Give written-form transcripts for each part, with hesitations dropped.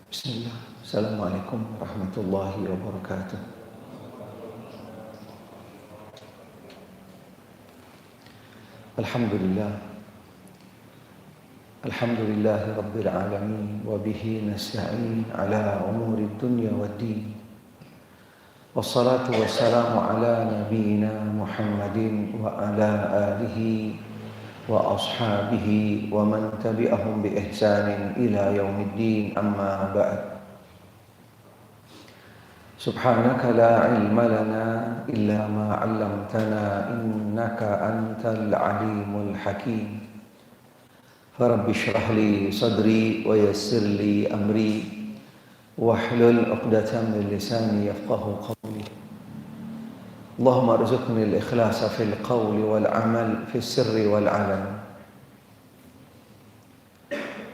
Bismillah. Assalamualaikum warahmatullahi wabarakatuh. Alhamdulillah. Alhamdulillahi rabbil alamin. Wa bihi nasta'in ala umuri dunya waddin. Wassalatu wassalamu ala nabiyyina Muhammadin wa ala alihi wa ashabihi wa man tabi'ahum bi ihsanin ila yaumiddin, amma ba'd. Subhanaka la ilma lana illa ma 'allamtana innaka antal alimul hakim. Rabbi shrah li sadri wa yassir li amri wahlul 'uqdatam min lisani yafqahu qawli. Allahumma arzuqni al-ikhlasa fil qawli wal 'amal fis sirri wal 'alan.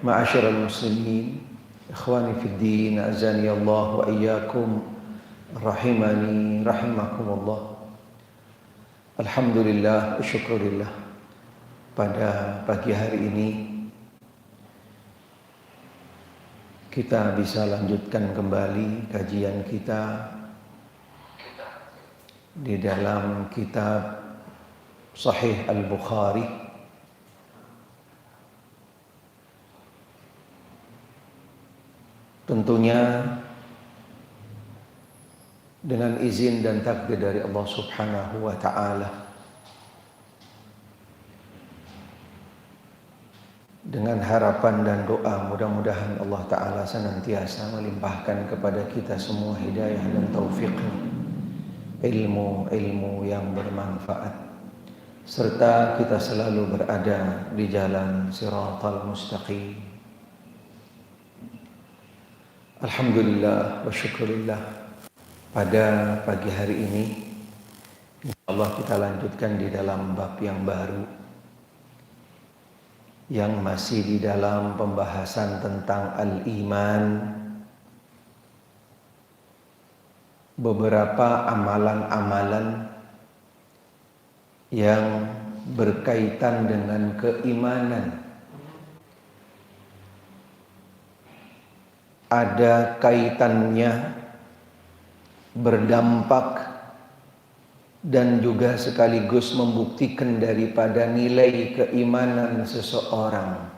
Ma'asyiral muslimin, ikhwani fid din, azani Allah wa iyyakum. Rahimani rahimakumullah. Alhamdulillah wa syukurillah, pada pagi hari ini kita bisa lanjutkan kembali kajian kita di dalam kitab Sahih Al-Bukhari. Tentunya dengan izin dan takdir dari Allah Subhanahu wa ta'ala, dengan harapan dan doa mudah-mudahan Allah Ta'ala senantiasa melimpahkan kepada kita semua hidayah dan taufik, ilmu yang bermanfaat, serta kita selalu berada di jalan siratal mustaqim. Alhamdulillah wa syukurillah, pada pagi hari ini insyaallah kita lanjutkan di dalam bab yang baru, yang masih di dalam pembahasan tentang al-iman. Beberapa amalan-amalan yang berkaitan dengan keimanan, ada kaitannya, berdampak, dan juga sekaligus membuktikan daripada nilai keimanan seseorang,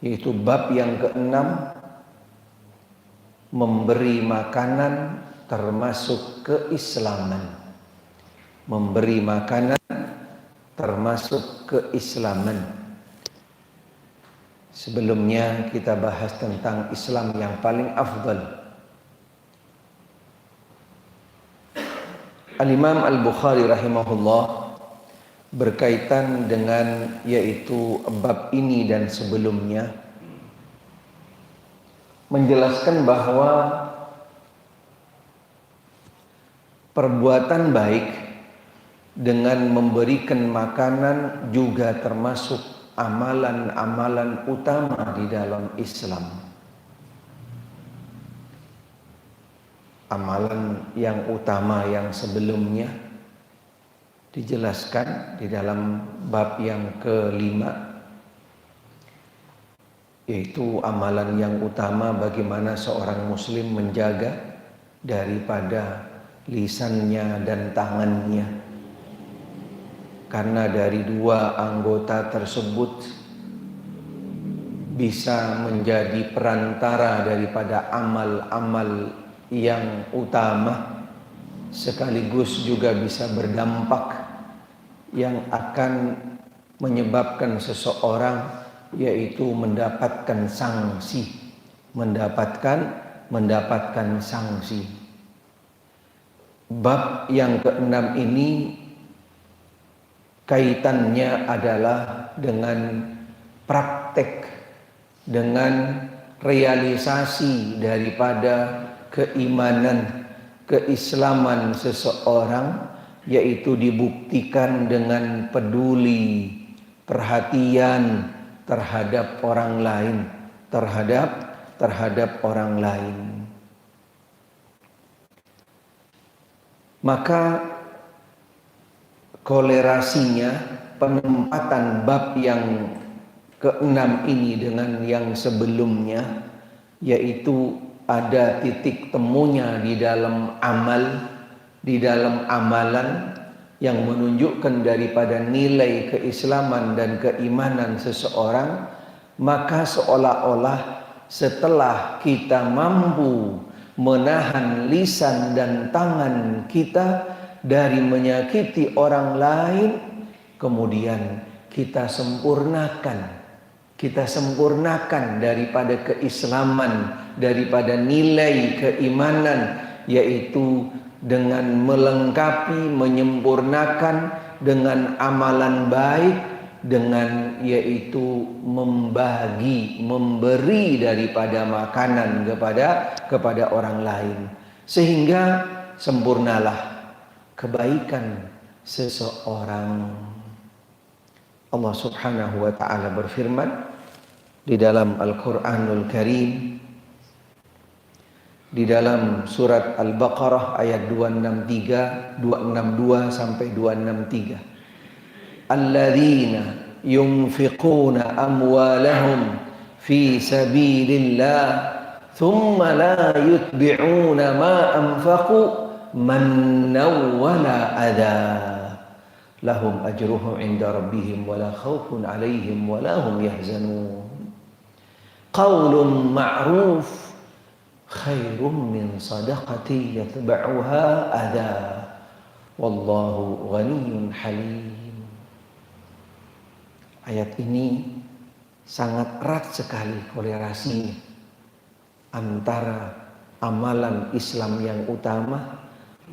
yaitu bab yang keenam, memberi makanan termasuk keislaman. Memberi makanan termasuk keislaman. Sebelumnya kita bahas tentang Islam yang paling afdal. Al-Imam Al-Bukhari rahimahullah berkaitan dengan yaitu bab ini dan sebelumnya menjelaskan bahwa perbuatan baik dengan memberikan makanan juga termasuk amalan-amalan utama di dalam Islam. Amalan yang utama yang sebelumnya dijelaskan di dalam bab yang kelima, yaitu amalan yang utama bagaimana seorang muslim menjaga daripada lisannya dan tangannya, karena dari dua anggota tersebut bisa menjadi perantara daripada amal-amal yang utama, sekaligus juga bisa berdampak yang akan menyebabkan seseorang yaitu mendapatkan sanksi, mendapatkan sanksi. Bab yang keenam ini kaitannya adalah dengan praktek, dengan realisasi daripada keimanan, keislaman seseorang, yaitu dibuktikan dengan peduli, perhatian terhadap orang lain, terhadap orang lain. Maka kolerasinya, penempatan bab yang keenam ini dengan yang sebelumnya yaitu ada titik temunya di dalam amal, di dalam amalan yang menunjukkan daripada nilai keislaman dan keimanan seseorang, maka seolah-olah setelah kita mampu menahan lisan dan tangan kita dari menyakiti orang lain, kemudian kita sempurnakan daripada keislaman, daripada nilai keimanan, yaitu dengan melengkapi, menyempurnakan dengan amalan baik, dengan yaitu memberi daripada makanan kepada orang lain, sehingga sempurnalah kebaikan seseorang. Allah Subhanahu wa taala berfirman di dalam Al-Qur'anul Karim, di dalam surat Al-Baqarah ayat 262 sampai 263. Alladzina yunfiquna amwalahum fi sabilillah thumma la yutbi'una ma anfaqu mannaw wala adha lahum ajruhum 'inda rabbihim wala khaufun 'alaihim wala hum yahzanun. Qaulun ma'ruf khairum min sadaqati yatba'uha adha wallahu ghaniyyun halim. Ayat ini sangat erat sekali korelasinya antara amalan Islam yang utama,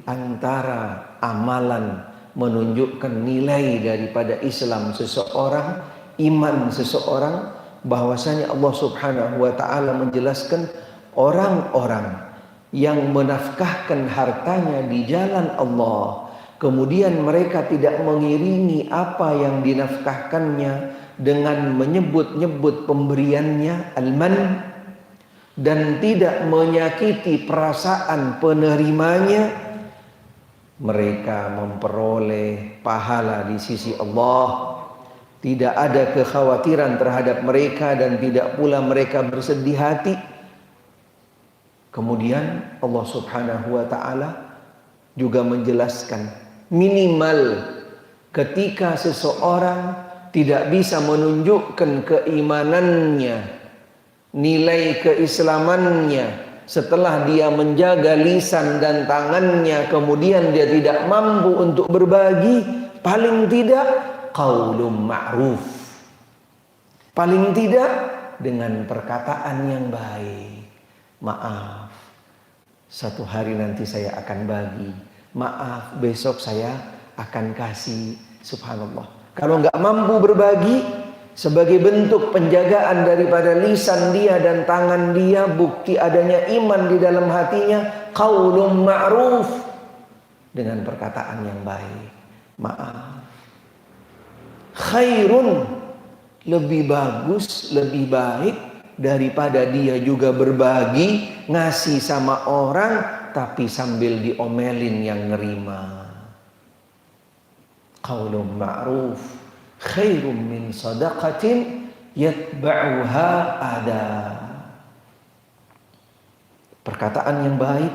antara amalan menunjukkan nilai daripada Islam seseorang, iman seseorang, bahwasanya Allah Subhanahu wa taala menjelaskan orang-orang yang menafkahkan hartanya di jalan Allah, kemudian mereka tidak mengiringi apa yang dinafkahkannya dengan menyebut-nyebut pemberiannya al-man, dan tidak menyakiti perasaan penerimanya, mereka memperoleh pahala di sisi Allah. Tidak ada kekhawatiran terhadap mereka dan tidak pula mereka bersedih hati. Kemudian Allah Subhanahu wa taala juga menjelaskan minimal ketika seseorang tidak bisa menunjukkan keimanannya, nilai keislamannya, setelah dia menjaga lisan dan tangannya, kemudian dia tidak mampu untuk berbagi, paling tidak qaulun ma'ruf, paling tidak dengan perkataan yang baik. Maaf, satu hari nanti saya akan bagi. Maaf, besok saya akan kasih. Subhanallah. Kalau nggak mampu berbagi, sebagai bentuk penjagaan daripada lisan dia dan tangan dia, bukti adanya iman di dalam hatinya, qaulun ma'ruf, dengan perkataan yang baik. Maaf, khairun, lebih bagus, lebih baik daripada dia juga berbagi, ngasih sama orang tapi sambil diomelin yang nerima. Qaulun ma'ruf khairum min sadaqatin yatba'uha adha. Perkataan yang baik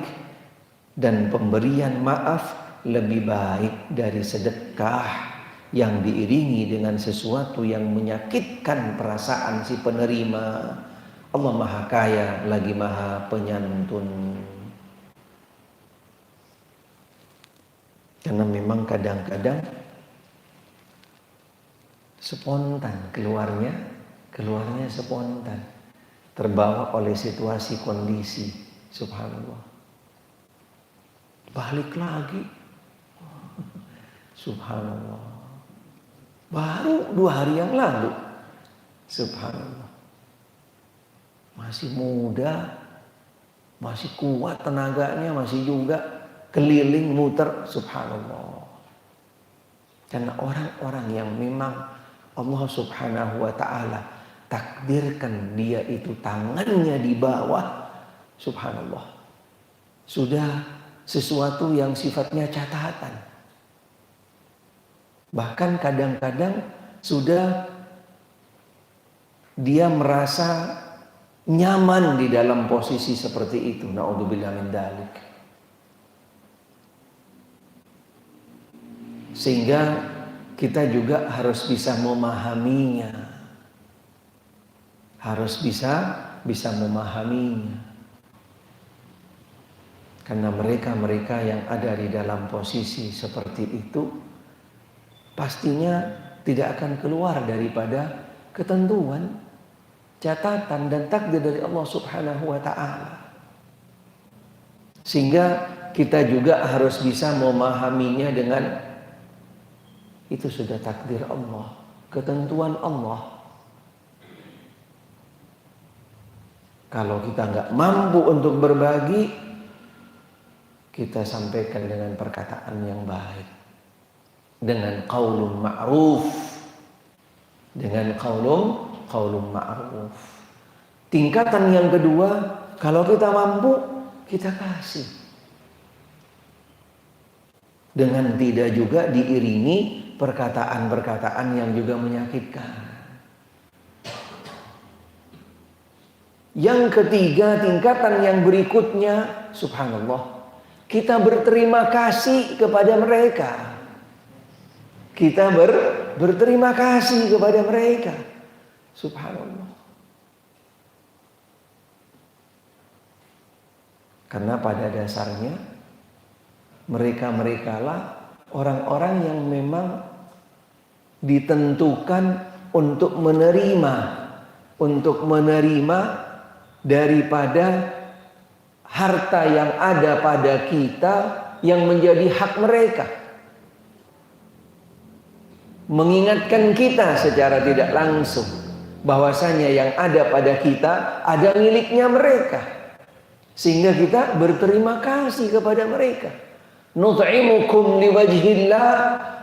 dan pemberian maaf lebih baik dari sedekah yang diiringi dengan sesuatu yang menyakitkan perasaan si penerima. Allah Maha Kaya lagi Maha Penyantun. Karena memang kadang-kadang spontan keluarnya spontan, terbawa oleh situasi kondisi. Subhanallah, balik lagi, subhanallah, baru 2 hari yang lalu, subhanallah, masih muda, masih kuat tenaganya, masih juga keliling muter, subhanallah. Karena orang-orang yang memang Allah Subhanahu wa taala takdirkan dia itu tangannya di bawah, subhanallah, sudah sesuatu yang sifatnya catatan. Bahkan kadang-kadang sudah dia merasa nyaman di dalam posisi seperti itu. Na'udzubillah min dzalik. Sehingga kita juga harus bisa memahaminya. Harus bisa memahaminya. Karena mereka yang ada di dalam posisi seperti itu pastinya tidak akan keluar daripada ketentuan, catatan dan takdir dari Allah Subhanahu wa taala. Sehingga kita juga harus bisa memahaminya dengan itu sudah takdir Allah, ketentuan Allah. Kalau kita nggak mampu untuk berbagi, kita sampaikan dengan perkataan yang baik, dengan qaulun ma'ruf, dengan qaulun ma'ruf. Tingkatan yang kedua, kalau kita mampu, kita kasih. Dengan tidak juga diiringi perkataan-perkataan yang juga menyakitkan. Yang ketiga, tingkatan yang berikutnya, subhanallah, kita berterima kasih kepada mereka. Kita berterima kasih kepada mereka. Subhanallah. Karena pada dasarnya mereka-merekalah orang-orang yang memang ditentukan untuk menerima daripada harta yang ada pada kita yang menjadi hak mereka. Mengingatkan kita secara tidak langsung bahwasanya yang ada pada kita ada miliknya mereka. Sehingga kita berterima kasih kepada mereka. Nut'imukum liwajhillah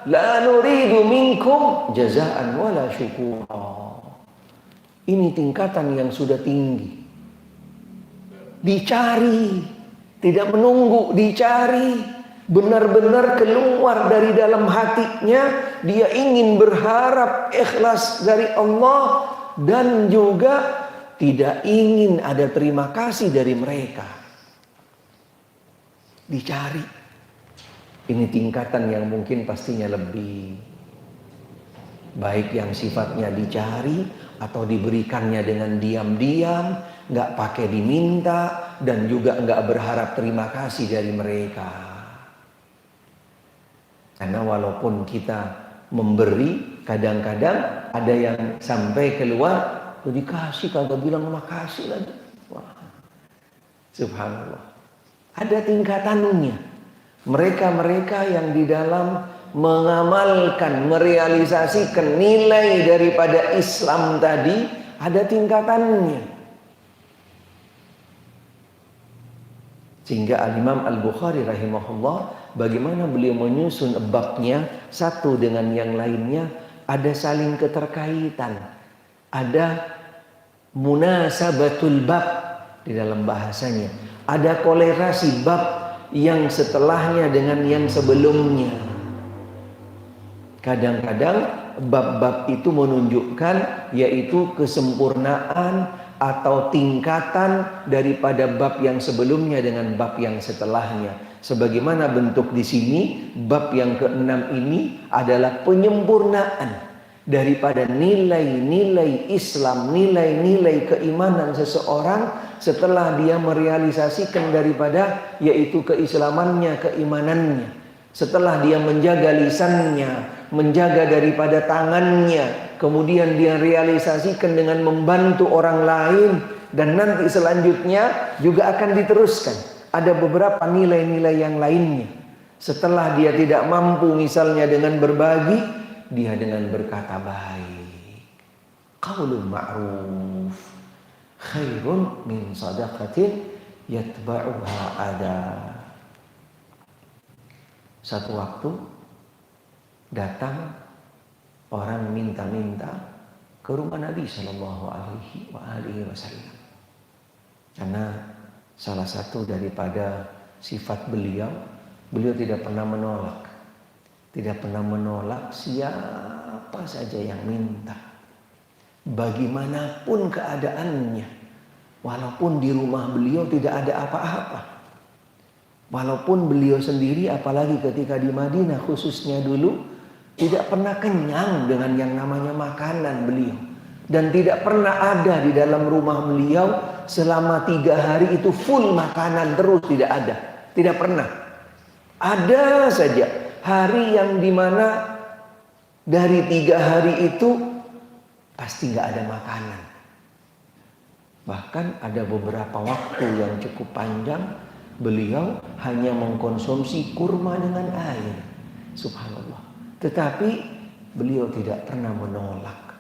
la nuridu minkum jazaan wala syukura. Ini tingkatan yang sudah tinggi. Dicari, tidak menunggu, dicari. Benar-benar keluar dari dalam hatinya, dia ingin berharap ikhlas dari Allah dan juga tidak ingin ada terima kasih dari mereka. Dicari. Ini tingkatan yang mungkin pastinya lebih baik yang sifatnya dicari atau diberikannya dengan diam-diam, nggak pakai diminta dan juga nggak berharap terima kasih dari mereka. Karena walaupun kita memberi, kadang-kadang ada yang sampai keluar dikasih kagak bilang makasih lagi. Wah. Subhanallah. Ada tingkatannya. Mereka-mereka yang di dalam mengamalkan, merealisasikan nilai daripada Islam tadi, ada tingkatannya. Sehingga Al-Imam Al-Bukhari rahimahullah, bagaimana beliau menyusun babnya satu dengan yang lainnya, ada saling keterkaitan. Ada munasabatul bab di dalam bahasanya. Ada kolerasi bab yang setelahnya dengan yang sebelumnya. Kadang-kadang bab-bab itu menunjukkan yaitu kesempurnaan atau tingkatan daripada bab yang sebelumnya dengan bab yang setelahnya. Sebagaimana bentuk di sini, bab yang ke-6 ini adalah penyempurnaan daripada nilai-nilai Islam, nilai-nilai keimanan seseorang setelah dia merealisasikan daripada yaitu keislamannya, keimanannya. Setelah dia menjaga lisannya, menjaga daripada tangannya, kemudian dia realisasikan dengan membantu orang lain, dan nanti selanjutnya juga akan diteruskan. Ada beberapa nilai-nilai yang lainnya. Setelah dia tidak mampu misalnya dengan berbagi, dia dengan berkata baik. Qaulun ma'ruf khairun min sadaqatin yatba'uha adha. Satu waktu datang orang minta-minta ke rumah Nabi Shallallahu Alaihi Wasallam. Karena salah satu daripada sifat beliau tidak pernah menolak. Tidak pernah menolak siapa saja yang minta. Bagaimanapun keadaannya. Walaupun di rumah beliau tidak ada apa-apa. Walaupun beliau sendiri, apalagi ketika di Madinah khususnya dulu, tidak pernah kenyang dengan yang namanya makanan beliau. Dan tidak pernah ada di dalam rumah beliau selama 3 hari itu full makanan terus, tidak ada. Tidak pernah. Ada saja hari yang dimana dari 3 hari itu pasti nggak ada makanan. Bahkan ada beberapa waktu yang cukup panjang beliau hanya mengkonsumsi kurma dengan air. Subhanallah. Tetapi beliau tidak pernah menolak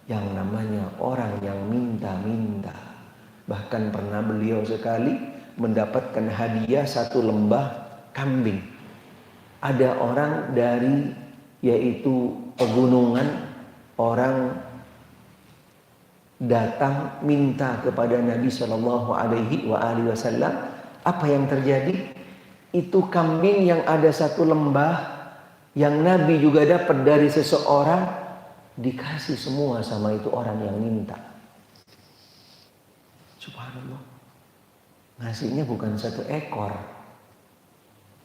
yang namanya orang yang minta-minta. Bahkan pernah beliau sekali mendapatkan hadiah 1 lembah kambing. Ada orang dari yaitu pegunungan, orang datang minta kepada Nabi Shallallahu Alaihi Wasallam. Apa yang terjadi? Itu kambing yang ada 1 lembah yang Nabi juga dapat dari seseorang, dikasih semua sama itu orang yang minta. Subhanallah. Ngasihnya bukan 1 ekor.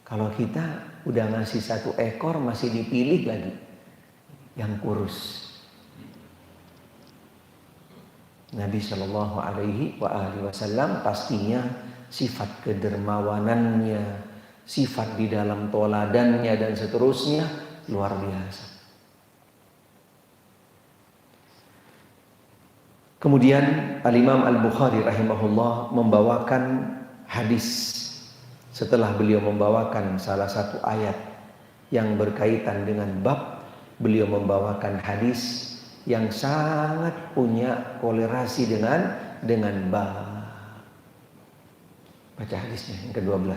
Kalau kita udah ngasih 1 ekor masih dipilih lagi yang kurus. Nabi Shallallahu Alaihi Wasallam pastinya sifat kedermawanannya, sifat di dalam toladannya dan seterusnya luar biasa. Kemudian Al-Imam Al-Bukhari rahimahullah membawakan hadis setelah beliau membawakan salah satu ayat yang berkaitan dengan bab, beliau membawakan hadis yang sangat punya kolerasi dengan bab. Baca hadisnya yang ke-12.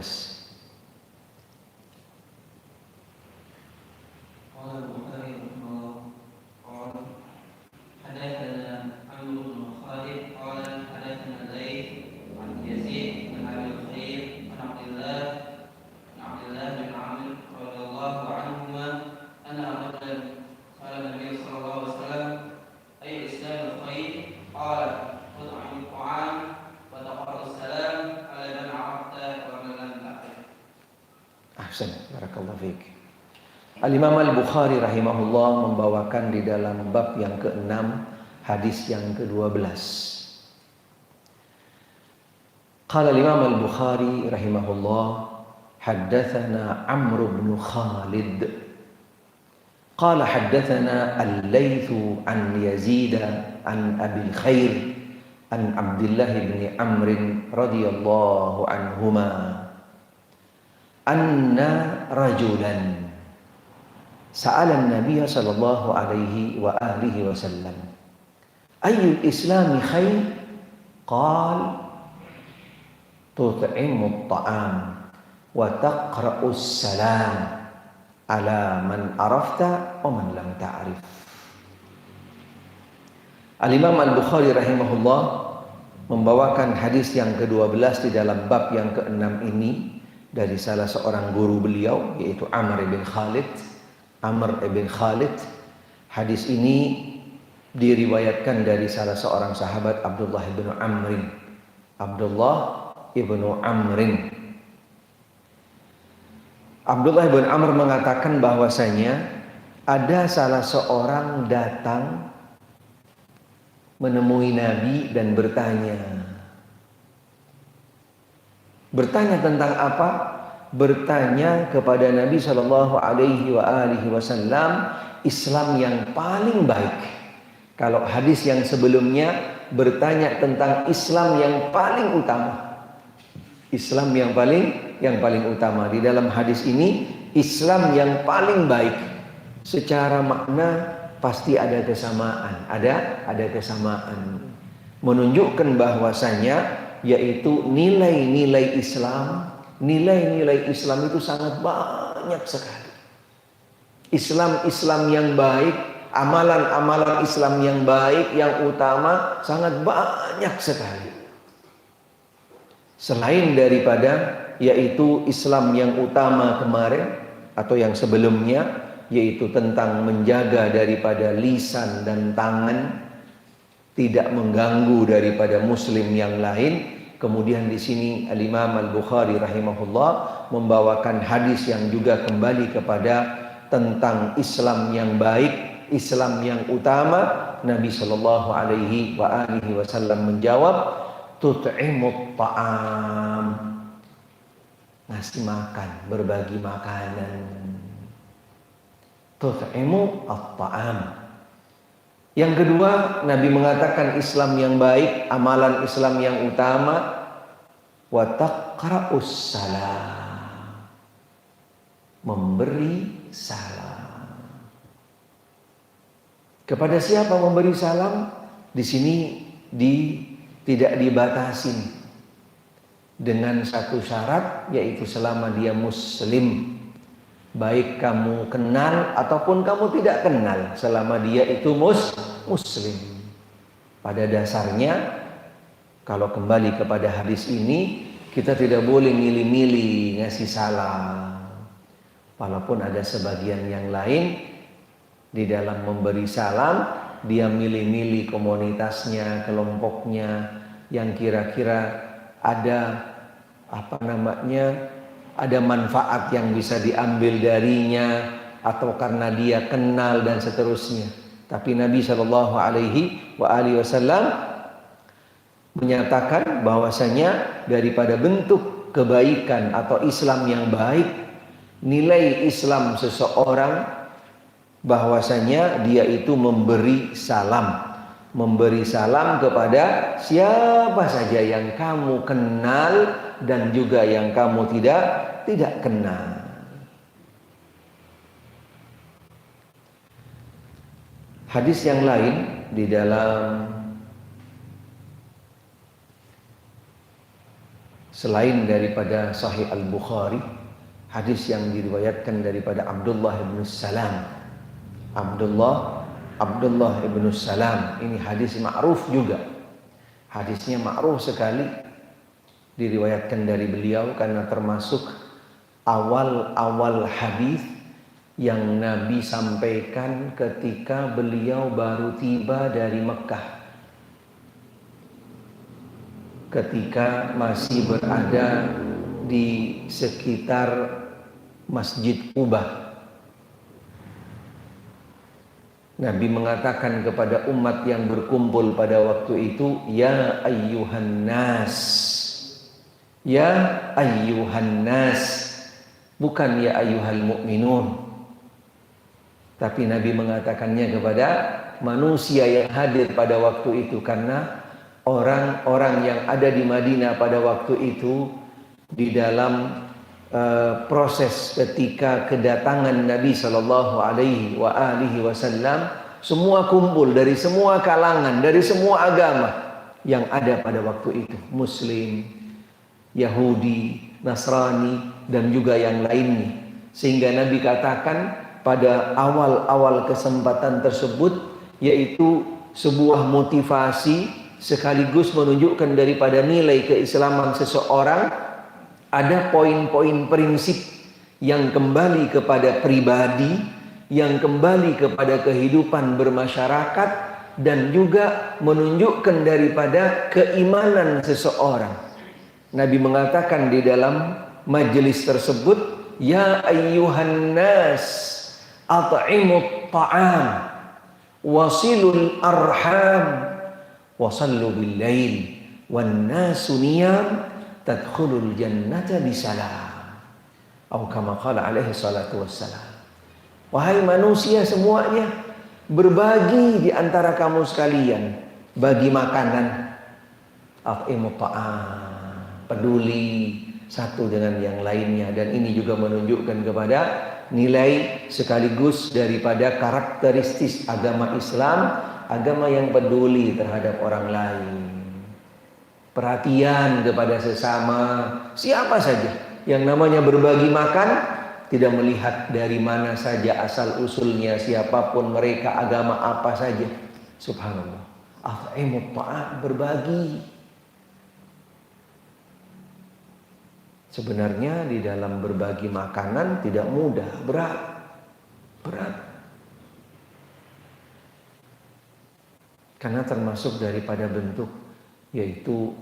Barakallahu fiik. Al-Imam Al-Bukhari rahimahullah membawakan di dalam bab yang ke-6 hadis yang ke-12. Qala Al-Imam Al-Bukhari rahimahullah haddatsana Amr bin Khalid qala haddatsana Al-Laits an Yazid an Abi Khair an Abdullah bin Amr radhiyallahu anhuma anna rajulan sa'ala an-nabiy sallallahu alaihi wa alihi wasallam ayyul islami khair qala tut'imu at-ta'am wa taqra'u as-salam ala man arafta wa man lam ta'rif. Al-Imam Al-Bukhari rahimahullah membawakan hadis yang ke-12 di dalam bab yang ke-6 ini dari salah seorang guru beliau yaitu Amr ibn Khalid. Hadis ini diriwayatkan dari salah seorang sahabat Abdullah ibn Amr. Abdullah ibn Amr mengatakan bahwasanya ada salah seorang datang menemui Nabi dan bertanya tentang apa? Bertanya kepada Nabi Shallallahu Alaihi Wasallam Islam yang paling baik. Kalau hadis yang sebelumnya bertanya tentang Islam yang paling utama. Islam yang paling utama. Di dalam hadis ini Islam yang paling baik. Secara makna pasti ada kesamaan. Ada kesamaan. Menunjukkan bahwasanya yaitu nilai-nilai Islam itu sangat banyak sekali. Islam yang baik, amalan-amalan Islam yang baik, yang utama sangat banyak sekali. Selain daripada yaitu Islam yang utama kemarin atau yang sebelumnya, yaitu tentang menjaga daripada lisan dan tangan, tidak mengganggu daripada muslim yang lain. Kemudian di sini Al-Imam Al-Bukhari rahimahullah membawakan hadis yang juga kembali kepada tentang Islam yang baik, Islam yang utama. Nabi sallallahu alaihi wasallam menjawab, tut'imut ta'am, ngasih makan, berbagi makanan. Tut'imu at-ta'am. Yang kedua, Nabi mengatakan Islam yang baik, amalan Islam yang utama, wa taqra'us salam, memberi salam. Kepada siapa memberi salam? Di sini tidak dibatasi dengan satu syarat, yaitu selama dia muslim. Baik kamu kenal ataupun kamu tidak kenal, selama dia itu muslim. Pada dasarnya, kalau kembali kepada hadis ini, kita tidak boleh milih-milih ngasih salam. Walaupun ada sebagian yang lain di dalam memberi salam, dia milih-milih komunitasnya, kelompoknya, yang kira-kira ada ada manfaat yang bisa diambil darinya, atau karena dia kenal dan seterusnya. Tapi Nabi Shallallahu Alaihi Wasallam menyatakan bahwasanya daripada bentuk kebaikan atau Islam yang baik, nilai Islam seseorang bahwasanya dia itu memberi salam kepada siapa saja yang kamu kenal dan juga yang kamu tidak kenal. Hadis yang lain di dalam selain daripada Sahih Al-Bukhari, hadis yang diriwayatkan daripada Abdullah bin Salam. Abdullah bin Salam, ini hadis ma'ruf juga. Hadisnya ma'ruf sekali, diriwayatkan dari beliau karena termasuk awal-awal hadis yang Nabi sampaikan ketika beliau baru tiba dari Mekah, ketika masih berada di sekitar Masjid Quba. Nabi mengatakan kepada umat yang berkumpul pada waktu itu, ya ayyuhan nas, ya ayyuhan nas, bukan ya ayyuhal mu'minun. Tapi Nabi mengatakannya kepada manusia yang hadir pada waktu itu, karena orang-orang yang ada di Madinah pada waktu itu di dalam proses ketika kedatangan Nabi Sallallahu Alaihi Wasallam, semua kumpul dari semua kalangan, dari semua agama yang ada pada waktu itu, Muslim, Yahudi, Nasrani, dan juga yang lainnya. Sehingga Nabi katakan pada awal-awal kesempatan tersebut, yaitu sebuah motivasi sekaligus menunjukkan daripada nilai keislaman seseorang. Ada poin-poin prinsip yang kembali kepada pribadi, yang kembali kepada kehidupan bermasyarakat, dan juga menunjukkan daripada keimanan seseorang. Nabi mengatakan di dalam majelis tersebut, ya ayyuhan nas, at'imut ta'am, wasilul arham, wasallu bil lail, wan nasu niyam, tadkhulul jannata bisalam. Atau kama qala alaihi salatu wassalam. Wahai manusia semuanya, berbagi di antara kamu sekalian, bagi makanan, at'imut ta'am, peduli satu dengan yang lainnya. Dan ini juga menunjukkan kepada nilai sekaligus daripada karakteristik agama Islam, agama yang peduli terhadap orang lain, perhatian kepada sesama, siapa saja. Yang namanya berbagi makan tidak melihat dari mana saja asal usulnya, siapapun mereka, agama apa saja. Subhanallah. At'imut ta'am, berbagi. Sebenarnya di dalam berbagi makanan tidak mudah, berat. Karena termasuk daripada bentuk yaitu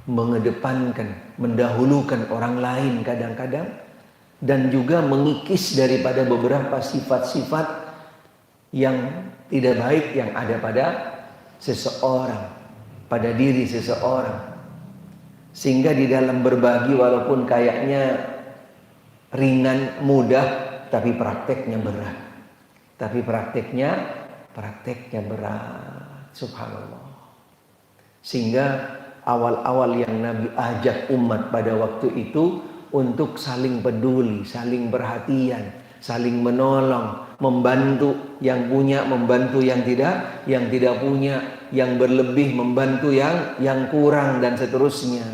mengedepankan, mendahulukan orang lain kadang-kadang, dan juga mengikis daripada beberapa sifat-sifat yang tidak baik yang ada pada seseorang, pada diri seseorang. Sehingga di dalam berbagi walaupun kayaknya ringan, mudah, tapi prakteknya berat. Prakteknya berat. Subhanallah. Sehingga awal-awal yang Nabi ajak umat pada waktu itu untuk saling peduli, saling perhatian, saling menolong, membantu yang punya, membantu yang tidak punya, yang berlebih membantu yang kurang, dan seterusnya.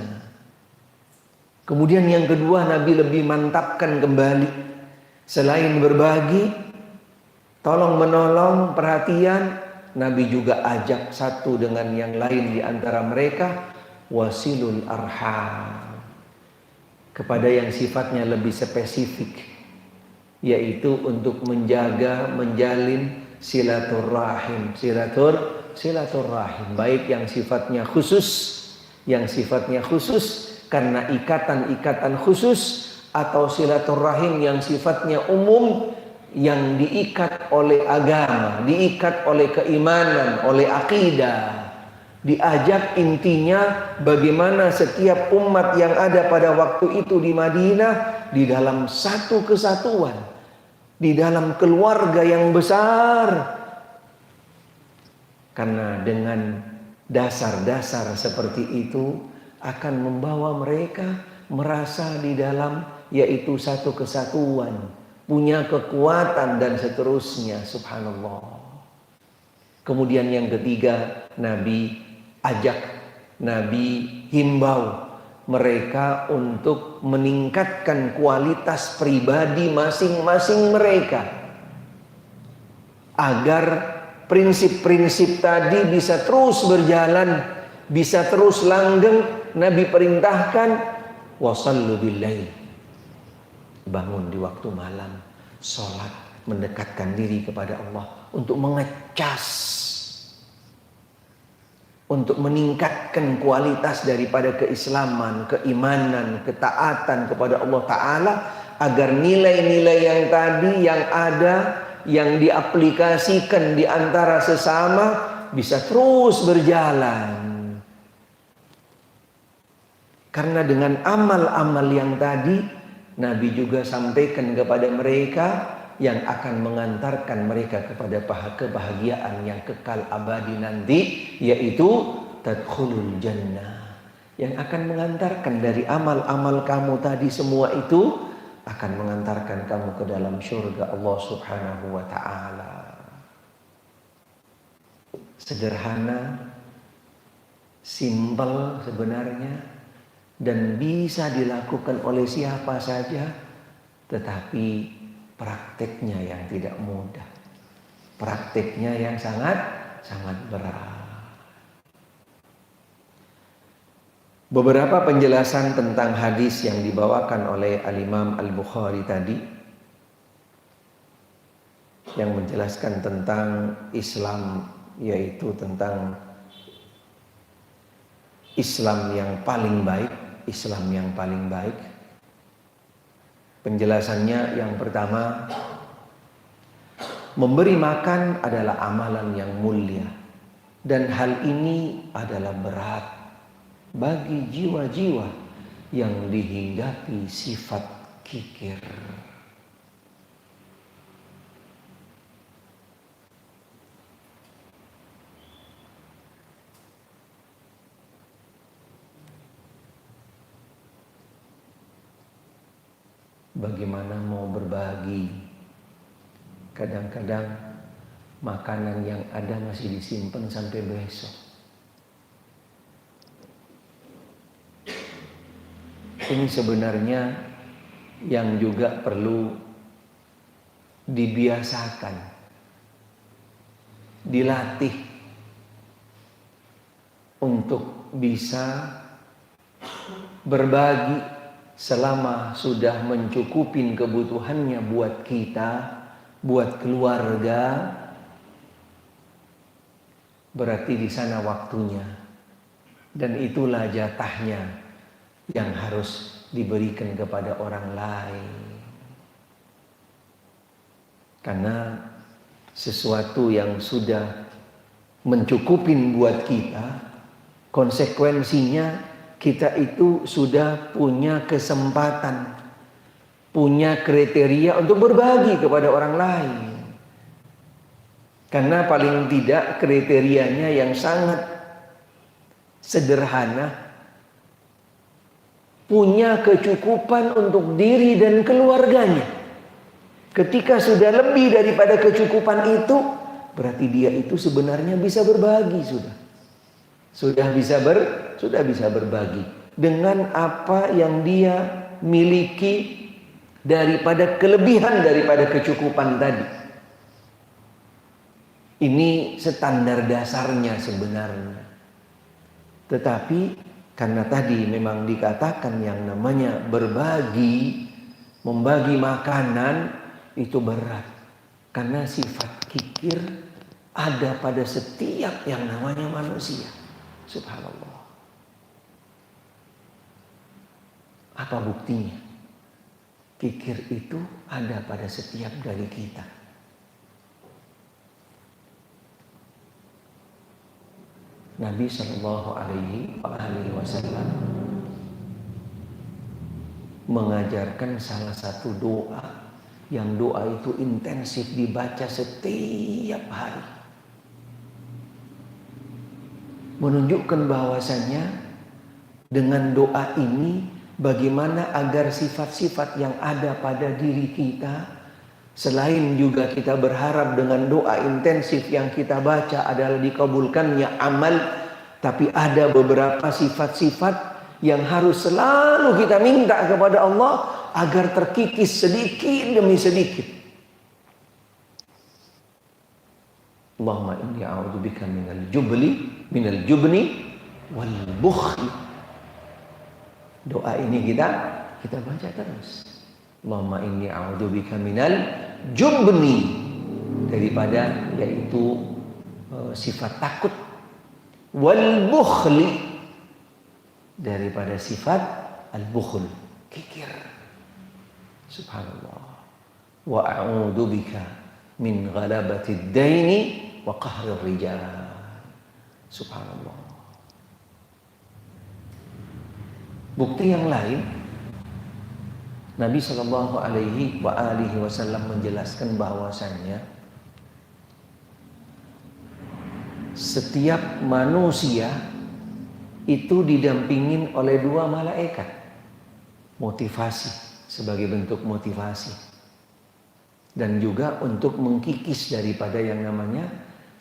Kemudian yang kedua, Nabi lebih mantapkan kembali, selain berbagi, tolong menolong, perhatian, Nabi juga ajak satu dengan yang lain di antara mereka wasilul arham, kepada yang sifatnya lebih spesifik, yaitu untuk menjaga, menjalin silaturahim, baik yang sifatnya khusus karena ikatan khusus, atau silaturahim yang sifatnya umum, yang diikat oleh agama, diikat oleh keimanan, oleh akidah. Diajak intinya bagaimana setiap umat yang ada pada waktu itu di Madinah di dalam satu kesatuan, di dalam keluarga yang besar. Karena dengan dasar-dasar seperti itu akan membawa mereka merasa di dalam yaitu satu kesatuan, punya kekuatan, dan seterusnya. Subhanallah. Kemudian yang ketiga, Nabi ajak, Nabi himbau mereka untuk meningkatkan kualitas pribadi masing-masing mereka, agar prinsip-prinsip tadi bisa terus berjalan, bisa terus langgeng. Nabi perintahkan wasallu billail, bangun di waktu malam, sholat, mendekatkan diri kepada Allah untuk mengecas, untuk meningkatkan kualitas daripada keislaman, keimanan, ketaatan kepada Allah Ta'ala, agar nilai-nilai yang tadi yang ada, yang diaplikasikan di antara sesama bisa terus berjalan. Karena dengan amal-amal yang tadi, Nabi juga sampaikan kepada mereka yang akan mengantarkan mereka kepada kebahagiaan yang kekal abadi nanti, yaitu tadkhulul jannah, yang akan mengantarkan dari amal-amal kamu tadi semua itu akan mengantarkan kamu ke dalam surga Allah Subhanahu wa ta'ala. Sederhana, simpel sebenarnya, dan bisa dilakukan oleh siapa saja, tetapi prakteknya yang tidak mudah, prakteknya yang sangat berat. Beberapa penjelasan tentang hadis yang dibawakan oleh Al-Imam Al-Bukhari tadi, yang menjelaskan tentang Islam, yaitu tentang Islam yang paling baik, Islam yang paling baik. Penjelasannya yang pertama, memberi makan adalah amalan yang mulia, dan hal ini adalah berat bagi jiwa-jiwa yang dihinggapi sifat kikir. Bagaimana mau berbagi? Kadang-kadang makanan yang ada masih disimpan sampai besok. Ini sebenarnya yang juga perlu dibiasakan, dilatih untuk bisa berbagi selama sudah mencukupin kebutuhannya buat kita, buat keluarga, berarti di sana waktunya. Dan itulah jatahnya yang harus diberikan kepada orang lain. Karena sesuatu yang sudah mencukupin buat kita, konsekuensinya kita itu sudah punya kesempatan, punya kriteria untuk berbagi kepada orang lain. Karena paling tidak kriterianya yang sangat sederhana, punya kecukupan untuk diri dan keluarganya. Ketika sudah lebih daripada kecukupan itu, berarti dia itu sebenarnya bisa berbagi sudah. Sudah bisa berbagi dengan apa yang dia miliki daripada kelebihan daripada kecukupan tadi. Ini standar dasarnya sebenarnya. Tetapi karena tadi memang dikatakan yang namanya berbagi, membagi makanan itu berat. Karena sifat kikir ada pada setiap yang namanya manusia. Subhanallah. Apa buktinya? Kikir itu ada pada setiap dari kita. Nabi Shallallahu Alaihi Wasallam mengajarkan salah satu doa yang doa itu intensif dibaca setiap hari. Menunjukkan bahwasannya dengan doa ini bagaimana agar sifat-sifat yang ada pada diri kita, selain juga kita berharap dengan doa intensif yang kita baca adalah dikabulkannya amal, tapi ada beberapa sifat-sifat yang harus selalu kita minta kepada Allah agar terkikis sedikit demi sedikit. Allahumma inni a'udzubika minal jubni wal bukhli. Doa ini kita baca terus. Allahumma inni a'udzubika minal jubni, daripada yaitu sifat takut, wal bukhli, daripada sifat al bukhl, kikir. Subhanallah. Wa a'udzubika min ghalabatid daini wa qahrir rijal. Subhanallah. Bukti yang lain, Nabi Shallallahu Alaihi Wasallam menjelaskan bahwasannya setiap manusia itu didampingin oleh dua malaikat, motivasi, sebagai bentuk motivasi, dan juga untuk mengkikis daripada yang namanya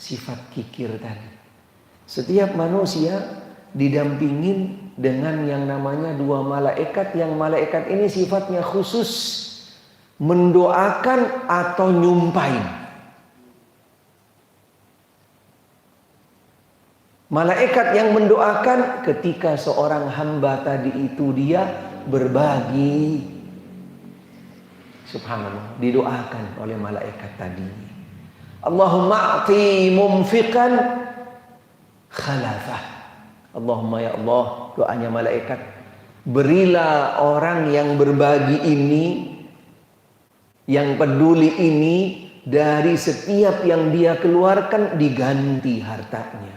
sifat kikir tadi. Setiap manusia didampingin dengan yang namanya dua malaikat, yang malaikat ini sifatnya khusus mendoakan atau nyumpain. Malaikat yang mendoakan ketika seorang hamba tadi itu dia berbagi. Subhanallah, didoakan oleh malaikat tadi. Allahumma a'ti mumfiqan khalafah. Allahumma ya Allah, doanya malaikat, berilah orang yang berbagi ini, yang peduli ini, dari setiap yang dia keluarkan diganti hartanya.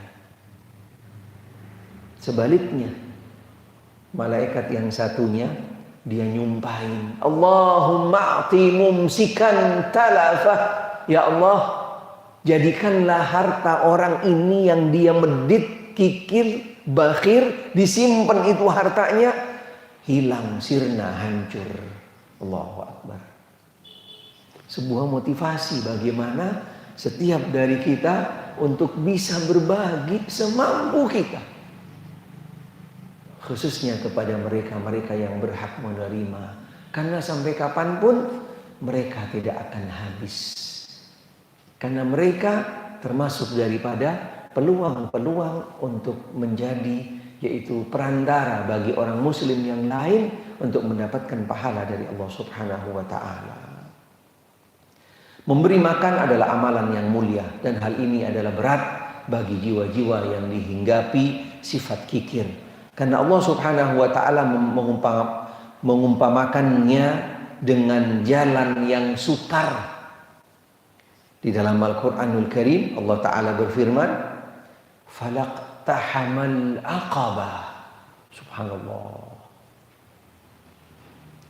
Sebaliknya, malaikat yang satunya dia nyumpahin, Allahumma a'ti mumsikan talafah. Ya Allah, jadikanlah harta orang ini yang dia medit, kikir, bakhir, disimpan itu hartanya, hilang, sirna, hancur. Allahu Akbar. Sebuah motivasi bagaimana setiap dari kita untuk bisa berbagi semampu kita, khususnya kepada mereka-mereka yang berhak menerima. Karena sampai kapanpun mereka tidak akan habis. Karena mereka termasuk daripada peluang-peluang untuk menjadi, yaitu perantara bagi orang muslim yang lain untuk mendapatkan pahala dari Allah Subhanahu wa ta'ala. Memberi makan adalah amalan yang mulia, dan hal ini adalah berat bagi jiwa-jiwa yang dihinggapi sifat kikir. Karena Allah Subhanahu wa taala mengumpamakannya dengan jalan yang sukar. Di dalam Al-Qur'anul Karim Allah taala berfirman, "Falaqtahamal aqabah." Subhanallah.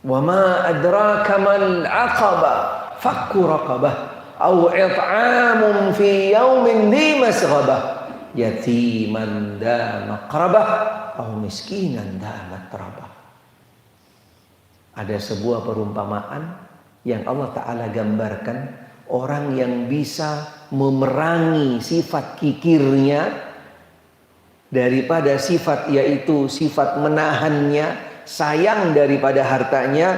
"Wa ma adraka mal aqabah, fakku raqabah, aw it'amun fi yaumin dhi masghabah, yatiman dha maqrabah, aw miskinan dha matrabah." Ada sebuah perumpamaan yang Allah Ta'ala gambarkan orang yang bisa memerangi sifat kikirnya daripada sifat, yaitu sifat menahannya, sayang daripada hartanya,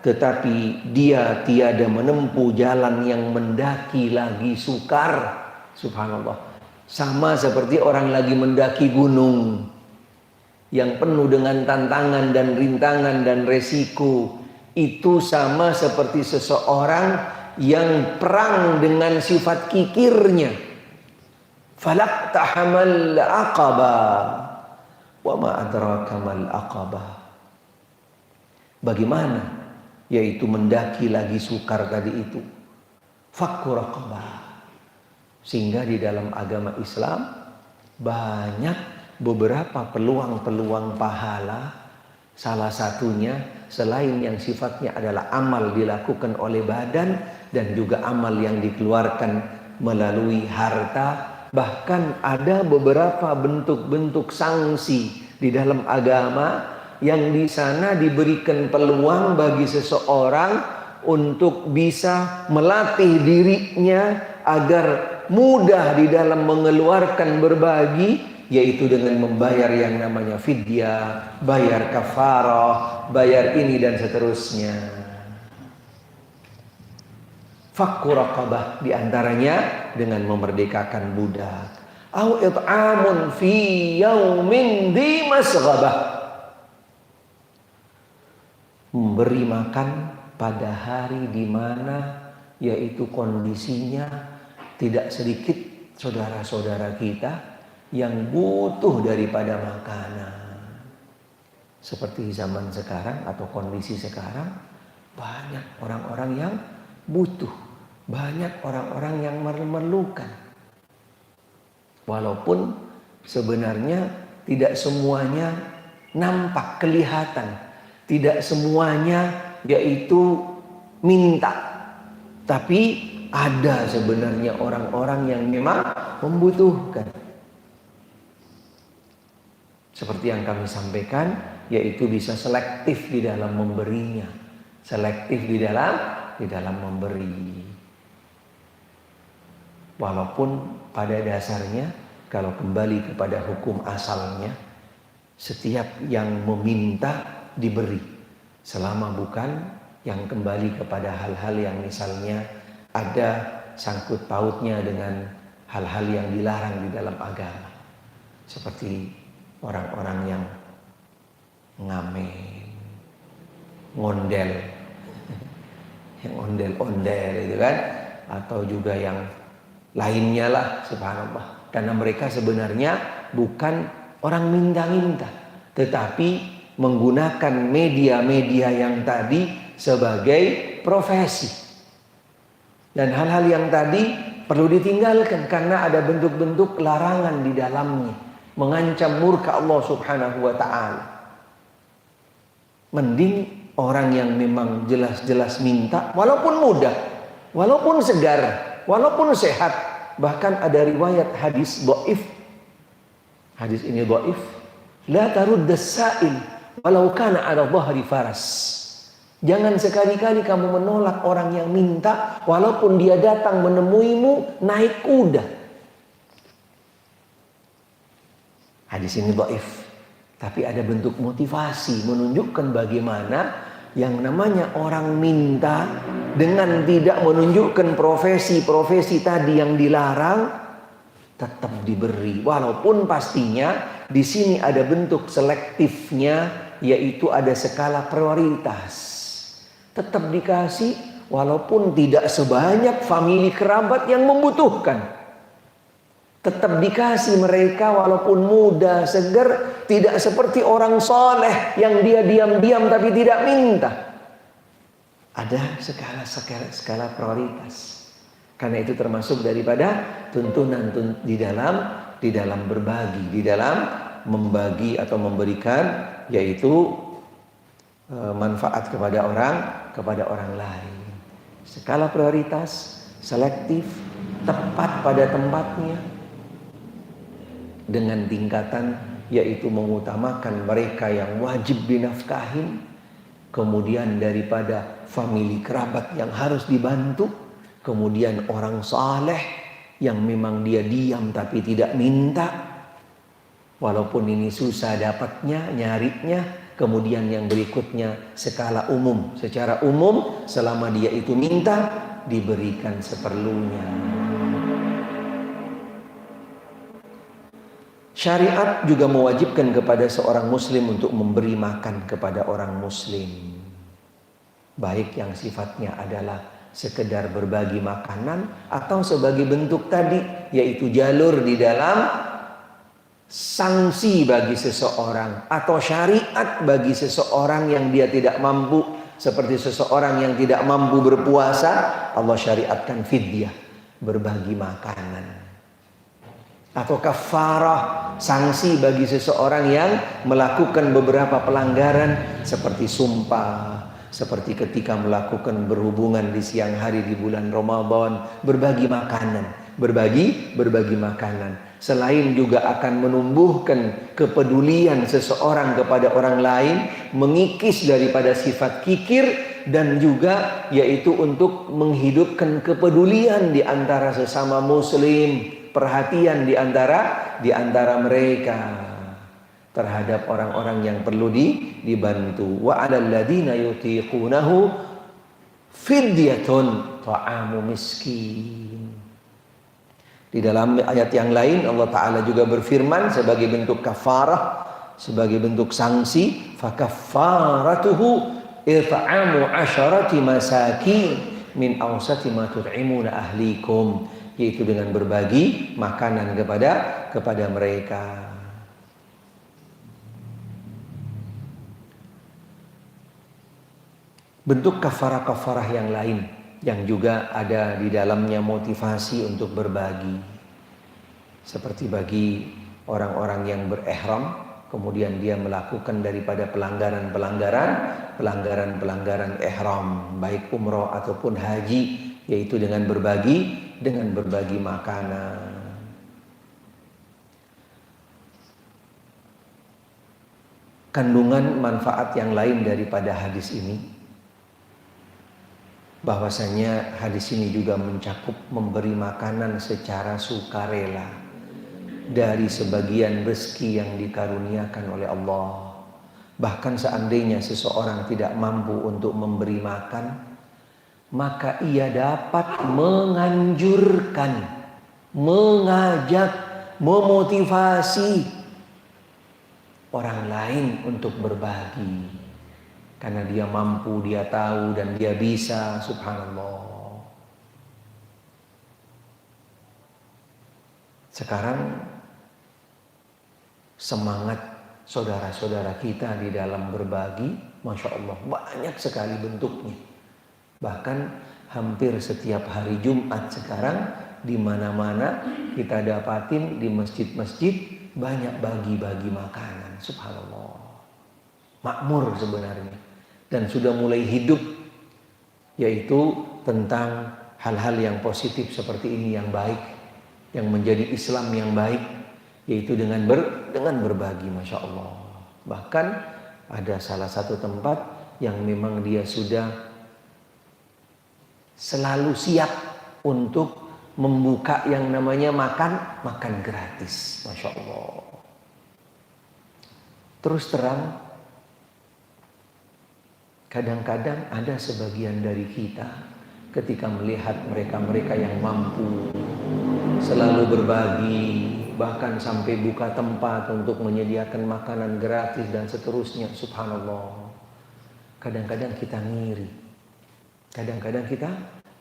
tetapi dia tiada menempuh jalan yang mendaki lagi sukar. Subhanallah. Sama seperti orang lagi mendaki gunung yang penuh dengan tantangan dan rintangan dan resiko. Itu sama seperti seseorang yang perang dengan sifat kikirnya. Falaqtahamal aqabah, wa ma adraka mal aqabah. Bagaimana? Yaitu mendaki lagi sukar tadi itu. Fakku raqabah. Sehingga di dalam agama Islam banyak beberapa peluang-peluang pahala. Salah satunya selain yang sifatnya adalah amal dilakukan oleh badan dan juga amal yang dikeluarkan melalui harta, bahkan ada beberapa bentuk-bentuk sanksi di dalam agama yang di sana diberikan peluang bagi seseorang untuk bisa melatih dirinya agar mudah di dalam mengeluarkan berbagi, yaitu dengan membayar yang namanya fidyah, bayar kafarah, bayar ini dan seterusnya. Fakku raqabah, diantaranya dengan memerdekakan budak. Au it'amun fi yaumin dhi masghabah, memberi makan pada hari di mana yaitu kondisinya tidak sedikit saudara-saudara kita yang butuh daripada makanan. Seperti zaman sekarang atau kondisi sekarang, banyak orang-orang yang butuh, banyak orang-orang yang memerlukan. Walaupun sebenarnya tidak semuanya nampak, kelihatan, tidak semuanya yaitu minta, tapi ada sebenarnya orang-orang yang memang membutuhkan. Seperti yang kami sampaikan, yaitu bisa selektif di dalam memberinya, selektif di dalam memberi. Walaupun pada dasarnya kalau kembali kepada hukum asalnya, setiap yang meminta diberi, selama bukan yang kembali kepada hal-hal yang misalnya ada sangkut pautnya dengan hal-hal yang dilarang di dalam agama, seperti orang-orang yang ngamen, ngondel, yang ondel-ondel itu kan, atau juga yang lainnya lah, subhanallah. Karena mereka sebenarnya bukan orang minta-minta, tetapi menggunakan media-media yang tadi sebagai profesi. Dan hal-hal yang tadi perlu ditinggalkan karena ada bentuk-bentuk larangan di dalamnya, mengancam murka Allah Subhanahu wa taala. Mending orang yang memang jelas-jelas minta, walaupun mudah, walaupun segar, walaupun sehat. Bahkan ada riwayat hadis dhaif. Hadis ini dhaif. La taruddas sa'il walau kana 'ala dhahri faras. Jangan sekali-kali kamu menolak orang yang minta walaupun dia datang menemuimu naik kuda. Hadis ini dhaif, tapi ada bentuk motivasi menunjukkan bagaimana yang namanya orang minta dengan tidak menunjukkan profesi-profesi tadi yang dilarang tetap diberi, walaupun pastinya di sini ada bentuk selektifnya, yaitu ada skala prioritas. Tetap dikasih walaupun tidak sebanyak famili kerabat yang membutuhkan. Tetap dikasih mereka walaupun muda, segar, tidak seperti orang soleh yang dia diam-diam tapi tidak minta. Ada skala prioritas. Karena itu termasuk daripada tuntunan di dalam berbagi, di dalam membagi atau memberikan, yaitu manfaat kepada orang lain. Skala prioritas, selektif, tepat pada tempatnya, dengan tingkatan yaitu mengutamakan mereka yang wajib dinafkahin, kemudian daripada famili kerabat yang harus dibantu, kemudian orang saleh yang memang dia diam tapi tidak minta, walaupun ini susah dapatnya, nyarinya. Kemudian yang berikutnya skala umum, secara umum selama dia itu minta, diberikan seperlunya. Syariat juga mewajibkan kepada seorang muslim untuk memberi makan kepada orang muslim. Baik yang sifatnya adalah sekedar berbagi makanan atau sebagai bentuk tadi, yaitu jalur di dalam sanksi bagi seseorang atau syariat bagi seseorang yang dia tidak mampu. Seperti seseorang yang tidak mampu berpuasa, Allah syariatkan fidyah, berbagi makanan. Atau kafarah, sanksi bagi seseorang yang melakukan beberapa pelanggaran seperti sumpah, seperti ketika melakukan berhubungan di siang hari di bulan Ramadan, berbagi makanan, berbagi makanan. Selain juga akan menumbuhkan kepedulian seseorang kepada orang lain, mengikis daripada sifat kikir, dan juga yaitu untuk menghidupkan kepedulian di antara sesama muslim, perhatian di antara mereka terhadap orang-orang yang perlu dibantu. Wa 'alal ladzina yutiqunahu fidyatun ta'amu miskin. Di dalam ayat yang lain Allah Ta'ala juga berfirman sebagai bentuk kafarah, sebagai bentuk sanksi, fakaffaratuhu it'amu 'asharati masakin min awsati ma tut'imuna ahlikum, yaitu dengan berbagi makanan kepada mereka. Bentuk kafarah-kafarah yang lain yang juga ada di dalamnya motivasi untuk berbagi, seperti bagi orang-orang yang berihram kemudian dia melakukan daripada pelanggaran ihram, baik umroh ataupun haji, yaitu dengan berbagi makanan. Kandungan manfaat yang lain daripada hadis ini, bahwasanya hadis ini juga mencakup memberi makanan secara sukarela dari sebagian rezeki yang dikaruniakan oleh Allah. Bahkan seandainya seseorang tidak mampu untuk memberi makan, maka ia dapat menganjurkan, mengajak, memotivasi orang lain untuk berbagi. Karena dia mampu, dia tahu, dan dia bisa, subhanallah. Sekarang semangat saudara-saudara kita di dalam berbagi, Masya Allah, banyak sekali bentuknya. Bahkan hampir setiap hari Jumat sekarang, di mana-mana kita dapatin di masjid-masjid banyak bagi-bagi makanan, subhanallah. Makmur sebenarnya. Dan sudah mulai hidup, yaitu tentang hal-hal yang positif seperti ini, yang baik, yang menjadi Islam yang baik, yaitu dengan berbagi, Masya Allah. Bahkan ada salah satu tempat yang memang dia sudah selalu siap untuk membuka yang namanya makan gratis, Masya Allah. Terus terang, kadang-kadang ada sebagian dari kita ketika melihat mereka-mereka yang mampu selalu berbagi, bahkan sampai buka tempat untuk menyediakan makanan gratis dan seterusnya, subhanallah. Kadang-kadang kita ngiri. Kadang-kadang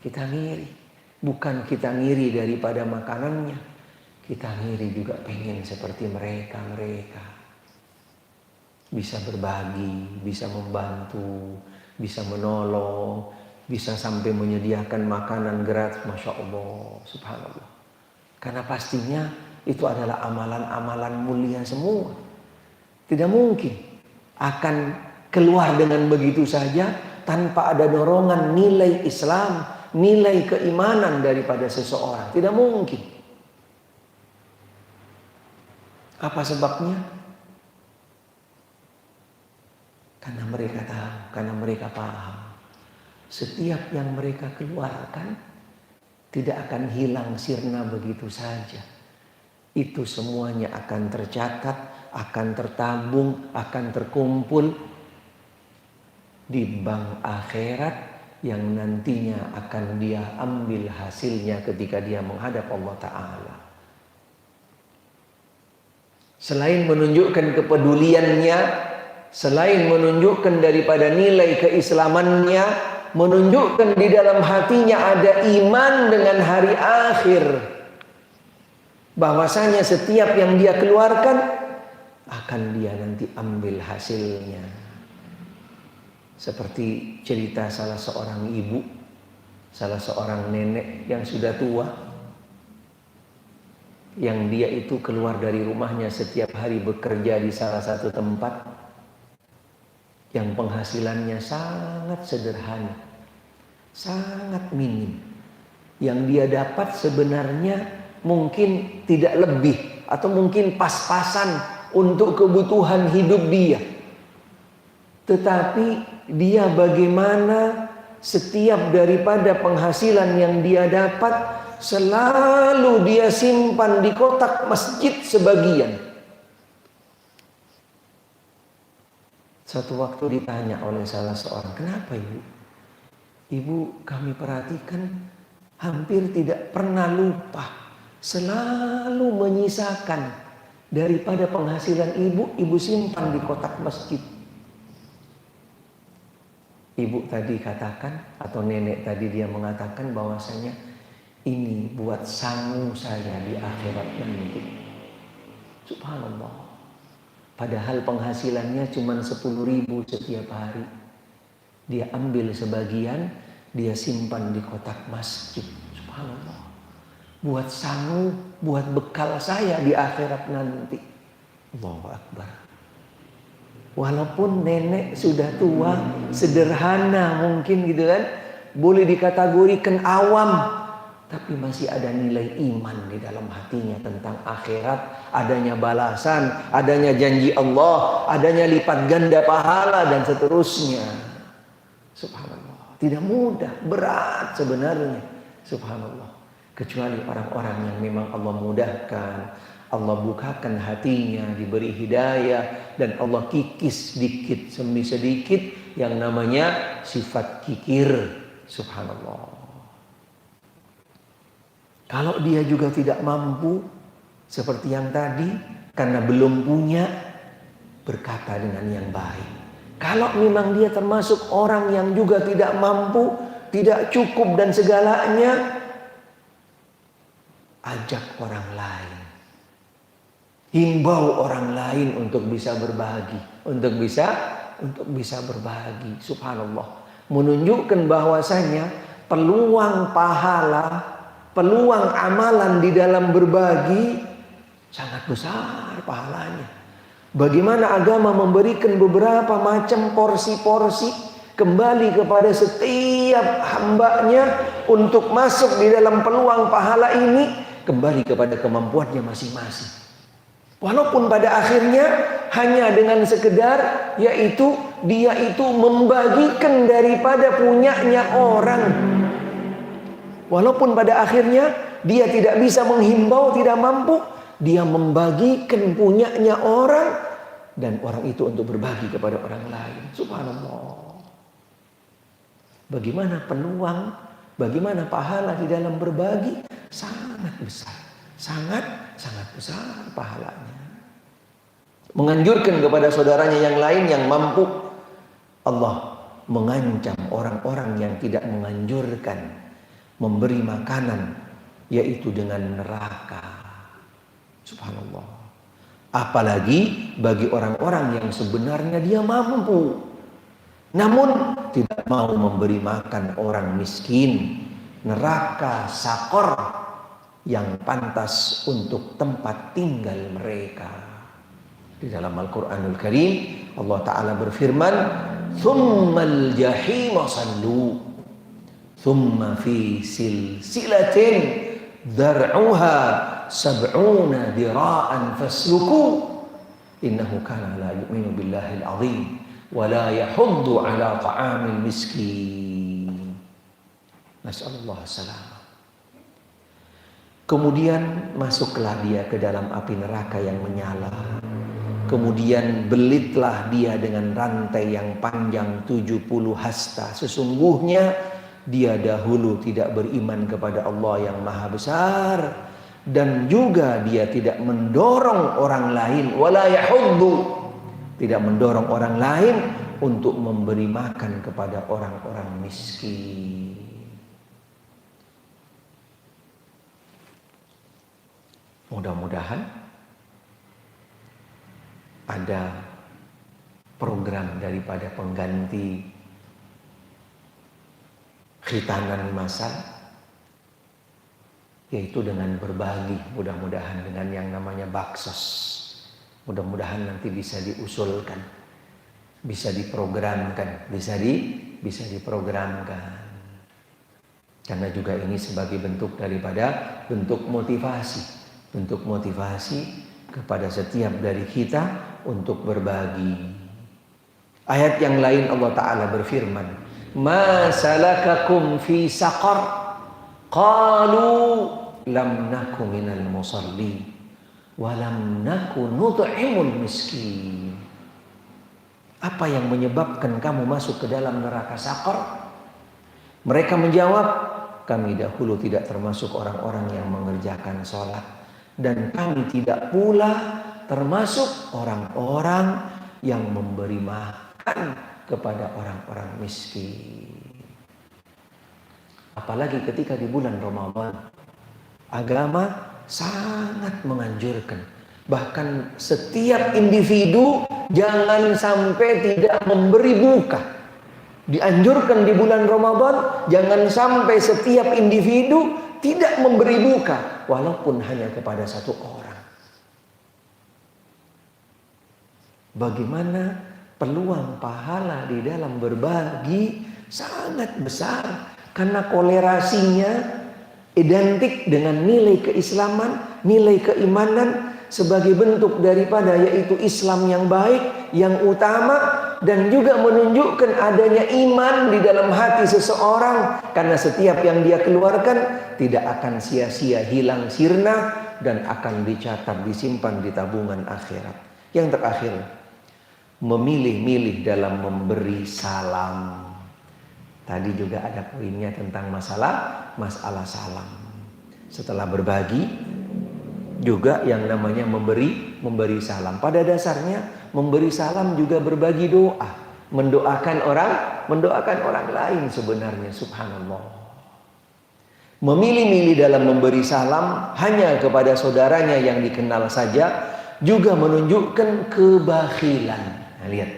kita ngiri. Bukan kita ngiri daripada makanannya. Kita ngiri juga pengen seperti mereka. Bisa berbagi, bisa membantu, bisa menolong, bisa sampai menyediakan makanan gratis. Masya Allah, subhanallah. Karena pastinya itu adalah amalan-amalan mulia semua. Tidak mungkin akan keluar dengan begitu saja tanpa ada dorongan nilai Islam, nilai keimanan daripada seseorang. Tidak mungkin. Apa sebabnya? Karena mereka tahu, karena mereka paham. Setiap yang mereka keluarkan tidak akan hilang sirna begitu saja. Itu semuanya akan tercatat, akan tertabung, akan terkumpul di bank akhirat yang nantinya akan dia ambil hasilnya ketika dia menghadap Allah Ta'ala. Selain menunjukkan kepeduliannya, selain menunjukkan daripada nilai keislamannya, menunjukkan di dalam hatinya ada iman dengan hari akhir, bahwasanya setiap yang dia keluarkan akan dia nanti ambil hasilnya. Seperti cerita salah seorang ibu, salah seorang nenek yang sudah tua, yang dia itu keluar dari rumahnya setiap hari bekerja di salah satu tempat yang penghasilannya sangat sederhana, sangat minim. Yang dia dapat sebenarnya mungkin tidak lebih atau mungkin pas-pasan untuk kebutuhan hidup dia. Tetapi dia bagaimana setiap daripada penghasilan yang dia dapat selalu dia simpan di kotak masjid sebagian. Satu waktu ditanya oleh salah seorang, "Kenapa ibu?" "Ibu, kami perhatikan hampir tidak pernah lupa, selalu menyisakan daripada penghasilan ibu simpan di kotak masjid." Ibu tadi katakan, atau nenek tadi dia mengatakan bahwasanya ini buat sangu saya di akhirat nanti. Subhanallah. Padahal penghasilannya cuma 10.000 setiap hari. Dia ambil sebagian, dia simpan di kotak masjid. Subhanallah. Buat sangu, buat bekal saya di akhirat nanti. Allahu Akbar. Walaupun nenek sudah tua, sederhana mungkin gitu kan, boleh dikategorikan awam, tapi masih ada nilai iman di dalam hatinya tentang akhirat, adanya balasan, adanya janji Allah, adanya lipat ganda pahala dan seterusnya. Subhanallah. Tidak mudah, berat sebenarnya. Subhanallah. Kecuali orang-orang yang memang Allah mudahkan, Allah bukakan hatinya, diberi hidayah, dan Allah kikis sedikit demi sedikit yang namanya sifat kikir. Subhanallah. Kalau dia juga tidak mampu seperti yang tadi, karena belum punya, berkata dengan yang baik. Kalau memang dia termasuk orang yang juga tidak mampu, tidak cukup dan segalanya, ajak orang lain. Himbau orang lain untuk bisa berbagi, untuk bisa berbagi. Subhanallah. Menunjukkan bahwasanya peluang pahala, peluang amalan di dalam berbagi sangat besar pahalanya. Bagaimana agama memberikan beberapa macam porsi-porsi kembali kepada setiap hambanya untuk masuk di dalam peluang pahala ini, kembali kepada kemampuannya masing-masing. Walaupun pada akhirnya hanya dengan sekedar yaitu dia itu membagikan daripada punyanya orang. Walaupun pada akhirnya dia tidak bisa menghimbau, tidak mampu, dia membagikan punyanya orang dan orang itu untuk berbagi kepada orang lain. Subhanallah. Bagaimana peluang, bagaimana pahala di dalam berbagi sangat besar. Sangat besar pahalanya. Menganjurkan kepada saudaranya yang lain yang mampu. Allah mengancam orang-orang yang tidak menganjurkan memberi makanan, yaitu dengan neraka. Subhanallah. Apalagi bagi orang-orang yang sebenarnya dia mampu, namun tidak mau memberi makan orang miskin. Neraka sakor yang pantas untuk tempat tinggal mereka. Di dalam Al-Quranul Karim Allah Ta'ala berfirman, "Thummal jahima sallu, thumma fi silsilatin dhar'uha sab'una dira'an fasluku, innahu kana la yu'minu billahil azim wa la yahuddu ala ta'amil miskin." Nas'alullah salam. Kemudian masuklah dia ke dalam api neraka yang menyala. Kemudian belitlah dia dengan rantai yang panjang 70 hasta. Sesungguhnya dia dahulu tidak beriman kepada Allah yang Maha Besar, dan juga dia tidak mendorong orang lain, wala yahuddu, tidak mendorong orang lain untuk memberi makan kepada orang-orang miskin. Mudah-mudahan ada program daripada pengganti khitanan masal, yaitu dengan berbagi, mudah-mudahan dengan yang namanya baksos. Mudah-mudahan nanti bisa diusulkan, bisa diprogramkan, bisa diprogramkan. Karena juga ini sebagai bentuk daripada bentuk motivasi kepada setiap dari kita untuk berbagi. Ayat yang lain Allah Ta'ala berfirman, "Ma salakakum fi saqar? Qalu lam naku minal musallin wa lam naku nut'imul miskin." Apa yang menyebabkan kamu masuk ke dalam neraka saqar? Mereka menjawab, kami dahulu tidak termasuk orang-orang yang mengerjakan sholat, dan kami tidak pula termasuk orang-orang yang memberi makan kepada orang-orang miskin. Apalagi ketika di bulan Ramadan, agama sangat menganjurkan, bahkan setiap individu jangan sampai tidak memberi buka. Dianjurkan di bulan Ramadan, jangan sampai setiap individu tidak memberi buka, walaupun hanya kepada satu orang. Bagaimana peluang pahala di dalam berbagi sangat besar, karena kolerasinya identik dengan nilai keislaman, nilai keimanan sebagai bentuk daripada yaitu Islam yang baik, yang utama, dan juga menunjukkan adanya iman di dalam hati seseorang, karena setiap yang dia keluarkan tidak akan sia-sia, hilang sirna, dan akan dicatat, disimpan di tabungan akhirat. Yang terakhir, memilih-milih dalam memberi salam. Tadi juga ada poinnya tentang masalah salam. Setelah berbagi, juga yang namanya memberi salam. Pada dasarnya memberi salam juga berbagi doa, mendoakan orang lain sebenarnya, subhanallah. Memilih-milih dalam memberi salam hanya kepada saudaranya yang dikenal saja juga menunjukkan kebakhilan. Nah, lihat.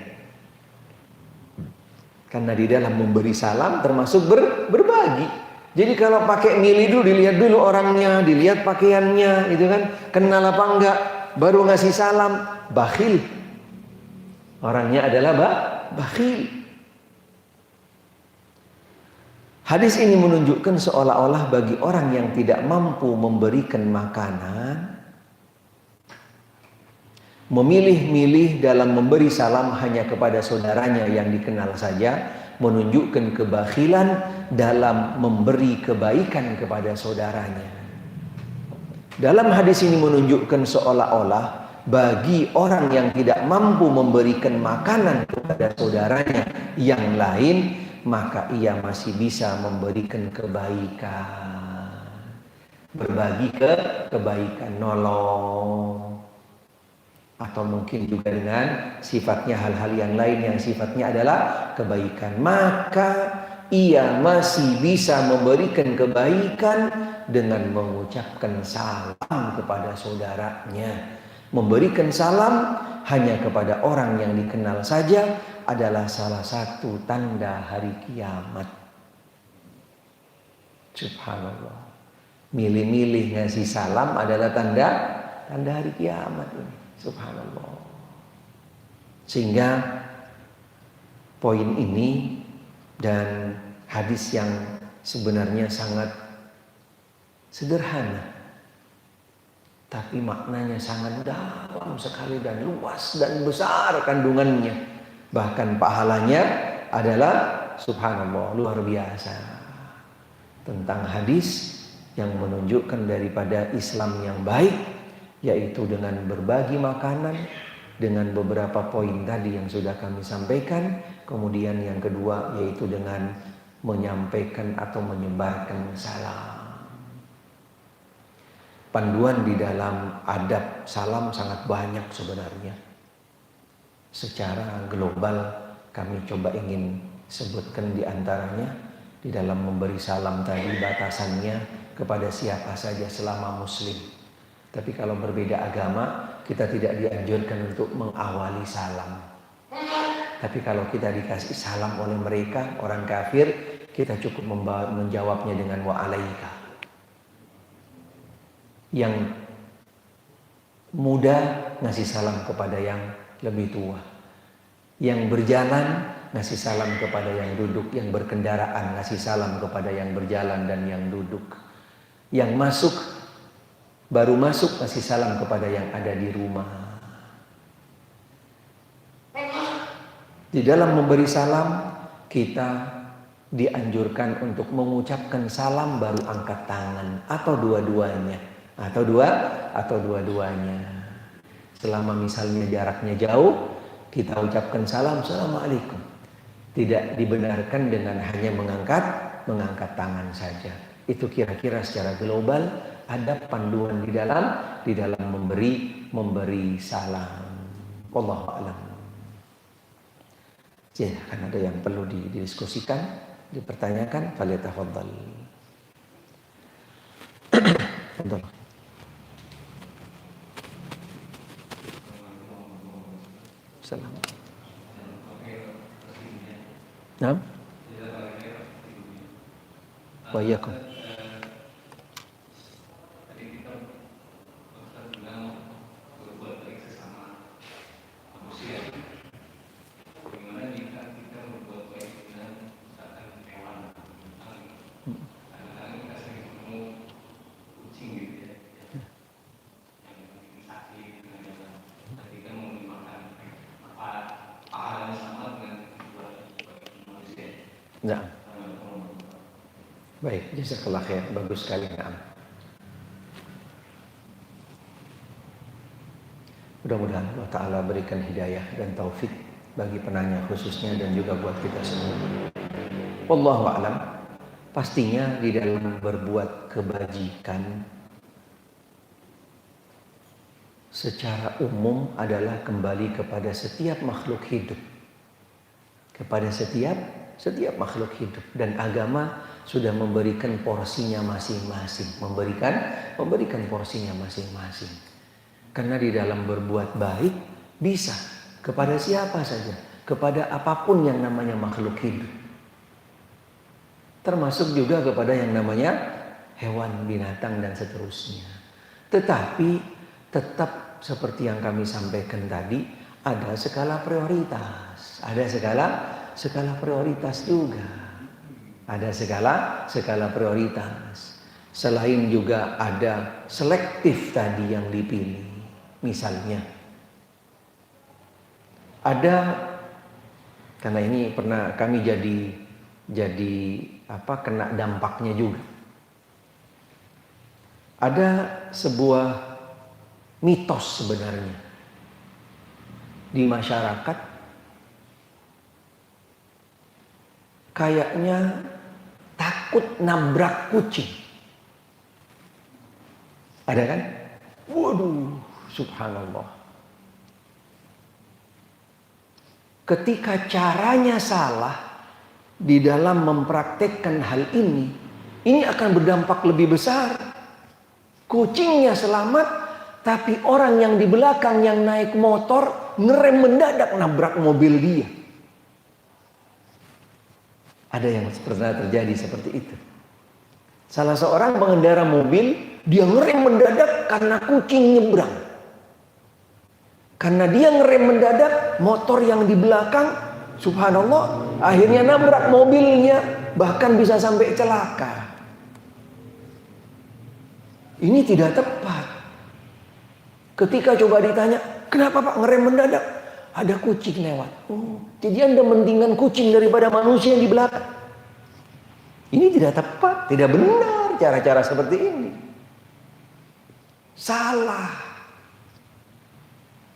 Karena di dalam memberi salam termasuk berbagi. Jadi kalau pakai milih dulu, dilihat dulu orangnya, dilihat pakaiannya, gitu kan, kenal apa enggak, baru ngasih salam, bakhil. Orangnya adalah bakhil. Hadis ini menunjukkan seolah-olah bagi orang yang tidak mampu memberikan makanan, memilih-milih dalam memberi salam hanya kepada saudaranya yang dikenal saja, menunjukkan kebakhilan dalam memberi kebaikan kepada saudaranya. Dalam hadis ini menunjukkan seolah-olah bagi orang yang tidak mampu memberikan makanan kepada saudaranya yang lain, maka ia masih bisa memberikan kebaikan. Berbagi kebaikan, nolong. Atau mungkin juga dengan sifatnya hal-hal yang lain yang sifatnya adalah kebaikan. Maka ia masih bisa memberikan kebaikan dengan mengucapkan salam kepada saudaranya. Memberikan salam hanya kepada orang yang dikenal saja adalah salah satu tanda hari kiamat. Subhanallah. Milih-milih ngasih salam adalah tanda hari kiamat ini. Subhanallah. Sehingga poin ini dan hadis yang sebenarnya sangat sederhana, tapi maknanya sangat dalam sekali dan luas dan besar kandungannya. Bahkan pahalanya adalah subhanallah, luar biasa. Tentang hadis yang menunjukkan daripada Islam yang baik, yaitu dengan berbagi makanan, dengan beberapa poin tadi yang sudah kami sampaikan. Kemudian yang kedua yaitu dengan menyampaikan atau menyebarkan salam. Panduan di dalam adab salam sangat banyak sebenarnya. Secara global kami coba ingin sebutkan di antaranya. Di dalam memberi salam tadi batasannya kepada siapa saja selama muslim. Tapi kalau berbeda agama, kita tidak dianjurkan untuk mengawali salam. Tapi kalau kita dikasih salam oleh mereka, orang kafir, kita cukup menjawabnya dengan wa'alaika. Yang muda ngasih salam kepada yang lebih tua. Yang berjalan ngasih salam kepada yang duduk. Yang berkendaraan ngasih salam kepada yang berjalan dan yang duduk. Yang masuk, baru masuk ngasih salam kepada yang ada di rumah. Di dalam memberi salam, kita dianjurkan untuk mengucapkan salam baru angkat tangan atau dua-duanya. Atau dua-duanya. Selama misalnya jaraknya jauh, kita ucapkan salam, assalamualaikum. Tidak dibenarkan dengan hanya mengangkat tangan saja. Itu kira-kira secara global ada panduan di dalam memberi salam. Wallahu a'lam. Ya, kan ada yang perlu didiskusikan, dipertanyakan, falyatafaddal. Tafadhal. Salam. Naam. Wa iyyakum. Nah, baik, jazakallah khair, bagus sekali. Nah, mudah-mudahan Allah Ta'ala berikan hidayah dan taufik bagi penanya khususnya dan juga buat kita semua. Wallahu a'lam. Pastinya di dalam berbuat kebajikan secara umum adalah kembali kepada setiap makhluk hidup. Kepada setiap makhluk hidup, dan agama sudah memberikan porsinya masing-masing, memberikan porsinya masing-masing. Karena di dalam berbuat baik bisa kepada siapa saja, kepada apapun yang namanya makhluk hidup. Termasuk juga kepada yang namanya hewan, binatang dan seterusnya. Tetapi tetap seperti yang kami sampaikan tadi, ada skala prioritas, ada skala prioritas juga. Ada skala prioritas. Selain juga ada selektif tadi yang dipilih. Misalnya ada, karena ini pernah kami kena dampaknya juga. Ada sebuah mitos sebenarnya di masyarakat, kayaknya takut nabrak kucing. Ada kan? Waduh, subhanallah. Ketika caranya salah, di dalam mempraktekkan hal ini akan berdampak lebih besar. Kucingnya selamat, tapi orang yang di belakang yang naik motor ngerem mendadak nabrak mobil dia. Ada yang pernah terjadi seperti itu. Salah seorang pengendara mobil, dia ngerem mendadak karena kucing nyebrang. Karena dia ngerem mendadak, motor yang di belakang, subhanallah, akhirnya nabrak mobilnya, bahkan bisa sampai celaka. Ini tidak tepat. Ketika coba ditanya, kenapa Pak ngerem mendadak? Ada kucing lewat. Oh, jadi Anda mendingan kucing daripada manusia yang di belakang. Ini tidak tepat, tidak benar cara-cara seperti ini. Salah.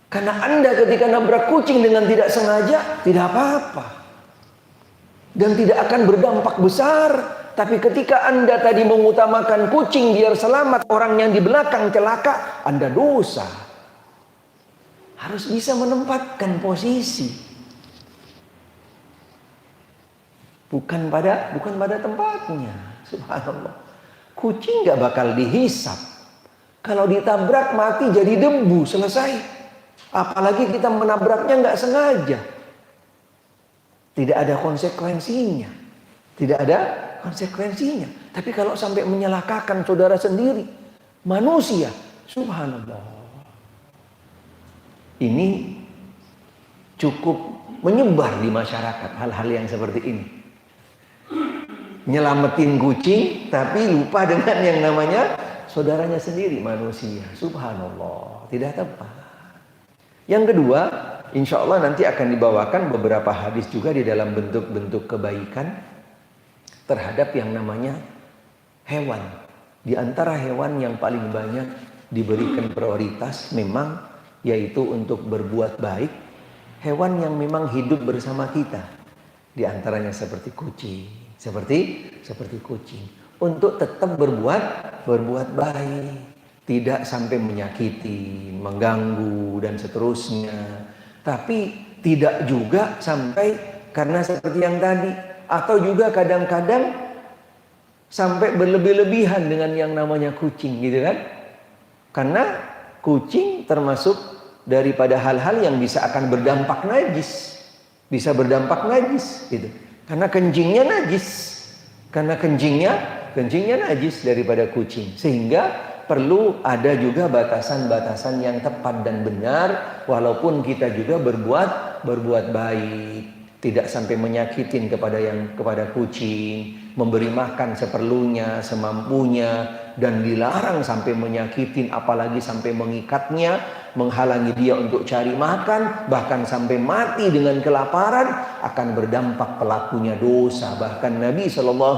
Karena Anda ketika nabrak kucing dengan tidak sengaja, tidak apa-apa. Dan tidak akan berdampak besar. Tapi ketika Anda tadi mengutamakan kucing biar selamat, orang yang di belakang celaka, Anda dosa. Harus bisa menempatkan posisi. Bukan pada tempatnya. Subhanallah. Kucing gak bakal dihisap. Kalau ditabrak mati jadi debu, selesai. Apalagi kita menabraknya gak sengaja. Tidak ada konsekuensinya. Tidak ada konsekuensinya. Tapi kalau sampai menyelakakan saudara sendiri, manusia, subhanallah. Ini cukup menyebar di masyarakat hal-hal yang seperti ini. Nyelamatin kucing tapi lupa dengan yang namanya saudaranya sendiri, manusia. Subhanallah, tidak tepat. Yang kedua, insya Allah nanti akan dibawakan beberapa hadis juga di dalam bentuk-bentuk kebaikan terhadap yang namanya hewan. Di antara hewan yang paling banyak diberikan prioritas memang yaitu untuk berbuat baik, hewan yang memang hidup bersama kita. Di antaranya seperti kucing, seperti kucing. Untuk tetap berbuat baik, tidak sampai menyakiti, mengganggu dan seterusnya. Tapi tidak juga sampai karena seperti yang tadi, atau juga kadang-kadang sampai berlebih-lebihan dengan yang namanya kucing, gitu kan? Karena kucing termasuk daripada hal-hal yang bisa akan berdampak najis. Bisa berdampak najis gitu. Karena kencingnya najis. Karena kencingnya najis daripada kucing. Sehingga perlu ada juga batasan-batasan yang tepat dan benar, walaupun kita juga berbuat baik. Tidak sampai menyakitin kepada kucing, memberi makan seperlunya, semampunya, dan dilarang sampai menyakitin, apalagi sampai mengikatnya, menghalangi dia untuk cari makan, bahkan sampai mati dengan kelaparan, akan berdampak pelakunya dosa. Bahkan Nabi SAW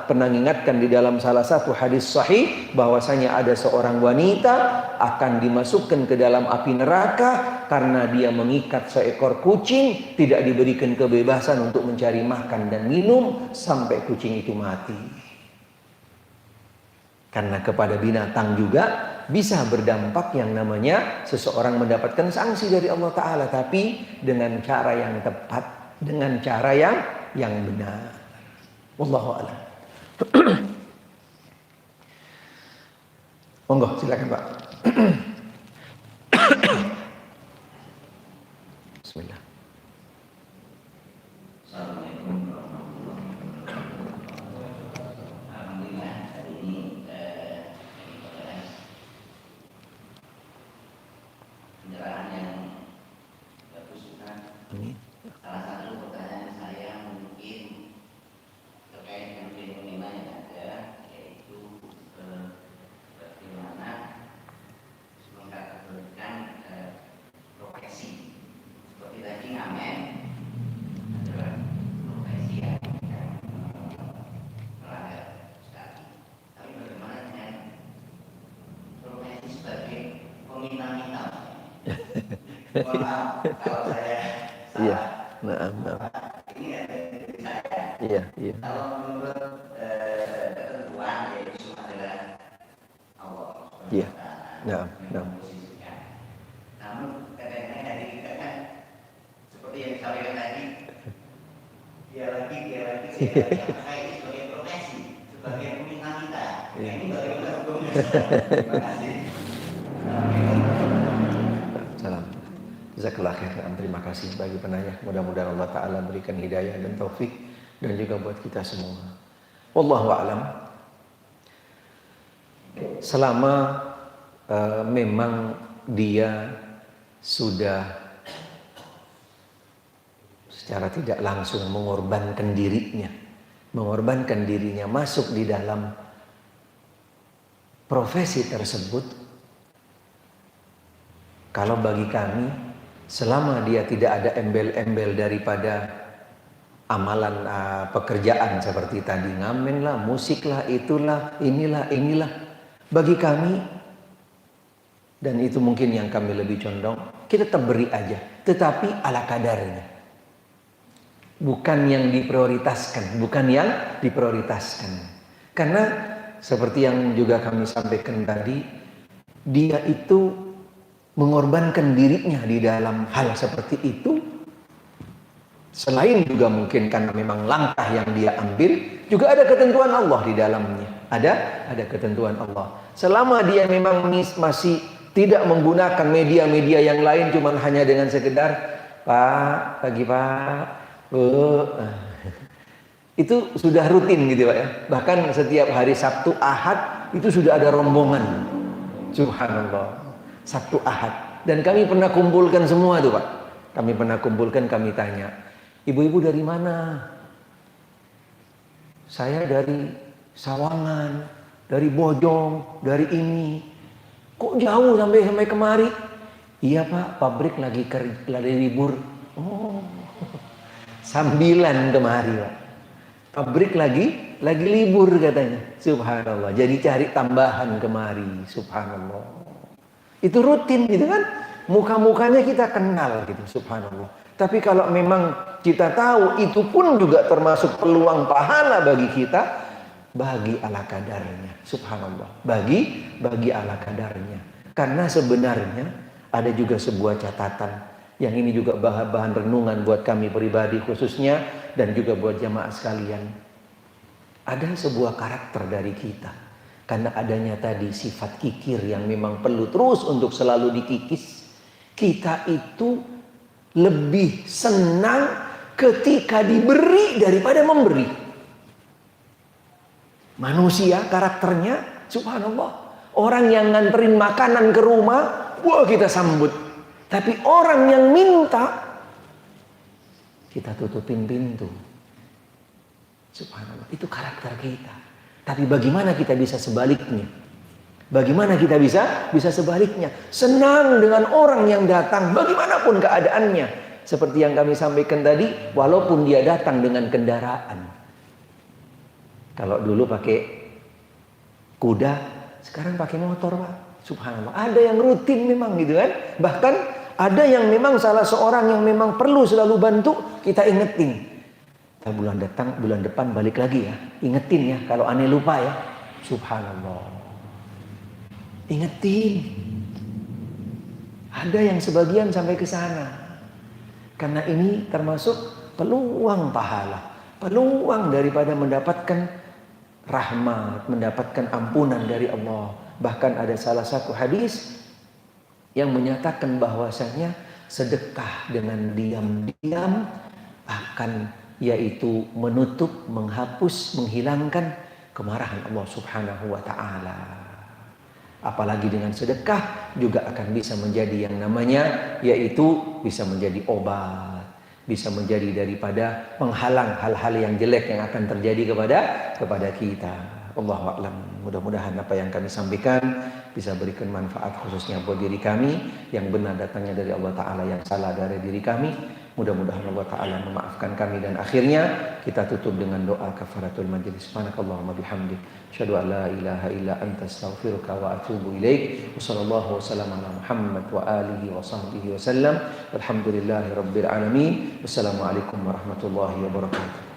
pernah mengingatkan di dalam salah satu hadis sahih bahwasanya ada seorang wanita akan dimasukkan ke dalam api neraka karena dia mengikat seekor kucing, tidak diberikan kebebasan untuk mencari makan dan minum sampai kucing itu mati. Karena kepada binatang juga bisa berdampak yang namanya seseorang mendapatkan sanksi dari Allah Ta'ala, tapi dengan cara yang tepat, dengan cara yang benar. Wallahu a'lam. Monggo, silakan Pak. Bismillah. Assalamualaikum warahmatullahi wabarakatuh. Alhamdulillah hari ini penyerahan yang bagus juga. Salah satu pertanyaan saya mungkin terkait dengan fenomena yang ada, yaitu bagaimana mengkategorikan profesi seperti tadi ngamen adalah profesi yang melanggar sekali. Tapi bagaimana dengan profesi sebagai peminta-minta? Kalau saya Iya, salah, ini ada dari saya. Iya. Kalau menurut ketentuan yaitu adalah Allah. Iya. Yang memposisikan. Namun kadang-kadang dari kita kan seperti yang disampaikan tadi, Kayak sebagai profesi, sebagai peminta kita. Ini bagaimana hukumnya? Terima kasih. Salam. Jazakallah khairan. Terima kasih bagi penanya. Mudah-mudahan Allah Ta'ala berikan hidayah dan taufik dan juga buat kita semua. Wallahu a'lam. Selama memang dia sudah secara tidak langsung mengorbankan dirinya masuk di dalam profesi tersebut, kalau bagi kami selama dia tidak ada embel-embel daripada amalan pekerjaan seperti tadi ngamen lah, musik lah, itulah, inilah, bagi kami, dan itu mungkin yang kami lebih condong, kita tetap beri aja, tetapi ala kadarnya, bukan yang diprioritaskan, karena seperti yang juga kami sampaikan tadi, dia itu mengorbankan dirinya di dalam hal seperti itu. Selain juga mungkin karena memang langkah yang dia ambil, juga ada ketentuan Allah di dalamnya. Ada ketentuan Allah. Selama dia memang masih tidak menggunakan media-media yang lain, cuman hanya dengan sekedar Pak, pagi Pak, itu sudah rutin gitu Pak ya. Bahkan setiap hari Sabtu Ahad itu sudah ada rombongan. Subhanallah. Sabtu Ahad. Dan kami pernah kumpulkan semua tuh Pak. Kami tanya, ibu-ibu dari mana? Saya dari Sawangan, dari Bojong, dari ini. Kok jauh sampai kemari? Iya Pak, pabrik lagi libur. Oh, sambilan kemari Pak. Pabrik lagi libur katanya. Subhanallah. Jadi cari tambahan kemari. Subhanallah. Itu rutin gitu kan. Muka-mukanya kita kenal gitu. Subhanallah. Tapi kalau memang kita tahu itu pun juga termasuk peluang pahala bagi kita, bagi ala kadarnya. Subhanallah. Bagi ala kadarnya. Karena sebenarnya ada juga sebuah catatan yang ini juga bahan renungan buat kami pribadi khususnya dan juga buat jamaah sekalian. Ada sebuah karakter dari kita. Karena adanya tadi sifat kikir yang memang perlu terus untuk selalu dikikis. Kita itu lebih senang ketika diberi daripada memberi. Manusia karakternya, subhanallah. Orang yang nganterin makanan ke rumah, wah kita sambut. Tapi orang yang minta, kita tutupin pintu. Subhanallah, itu karakter kita. Tapi bagaimana kita bisa sebaliknya? Bagaimana kita bisa sebaliknya? Senang dengan orang yang datang, bagaimanapun keadaannya. Seperti yang kami sampaikan tadi, walaupun dia datang dengan kendaraan. Kalau dulu pakai kuda, sekarang pakai motor Pak. Subhanallah. Ada yang rutin memang gitu kan. Bahkan ada yang memang salah seorang yang memang perlu selalu bantu, kita ingetin. Bulan depan balik lagi ya. Ingetin ya, kalau aneh lupa ya. Subhanallah. Ingetin. Ada yang sebagian sampai ke sana. Karena ini termasuk peluang pahala. Peluang daripada mendapatkan rahmat, mendapatkan ampunan dari Allah. Bahkan ada salah satu hadis yang menyatakan bahwasanya sedekah dengan diam-diam akan yaitu menutup, menghapus, menghilangkan kemarahan Allah Subhanahu wa taala. Apalagi dengan sedekah juga akan bisa menjadi yang namanya yaitu bisa menjadi obat, bisa menjadi daripada penghalang hal-hal yang jelek yang akan terjadi kepada kita. Allahu a'lam. Mudah-mudahan apa yang kami sampaikan bisa berikan manfaat khususnya buat diri kami, yang benar datangnya dari Allah Ta'ala, yang salah dari diri kami. Mudah-mudahan Allah Ta'ala memaafkan kami, dan akhirnya kita tutup dengan doa kafaratul majlis. Subhanakallahumma bihamdik, asyhadu an la ilaha illa anta, astaghfiruka wa atubu ilaik. Wassallallahu wasallam ala Muhammad wa alihi wa sahbihi wasallam. Alhamdulillahi rabbil alamin. Wassalamualaikum warahmatullahi wabarakatuh.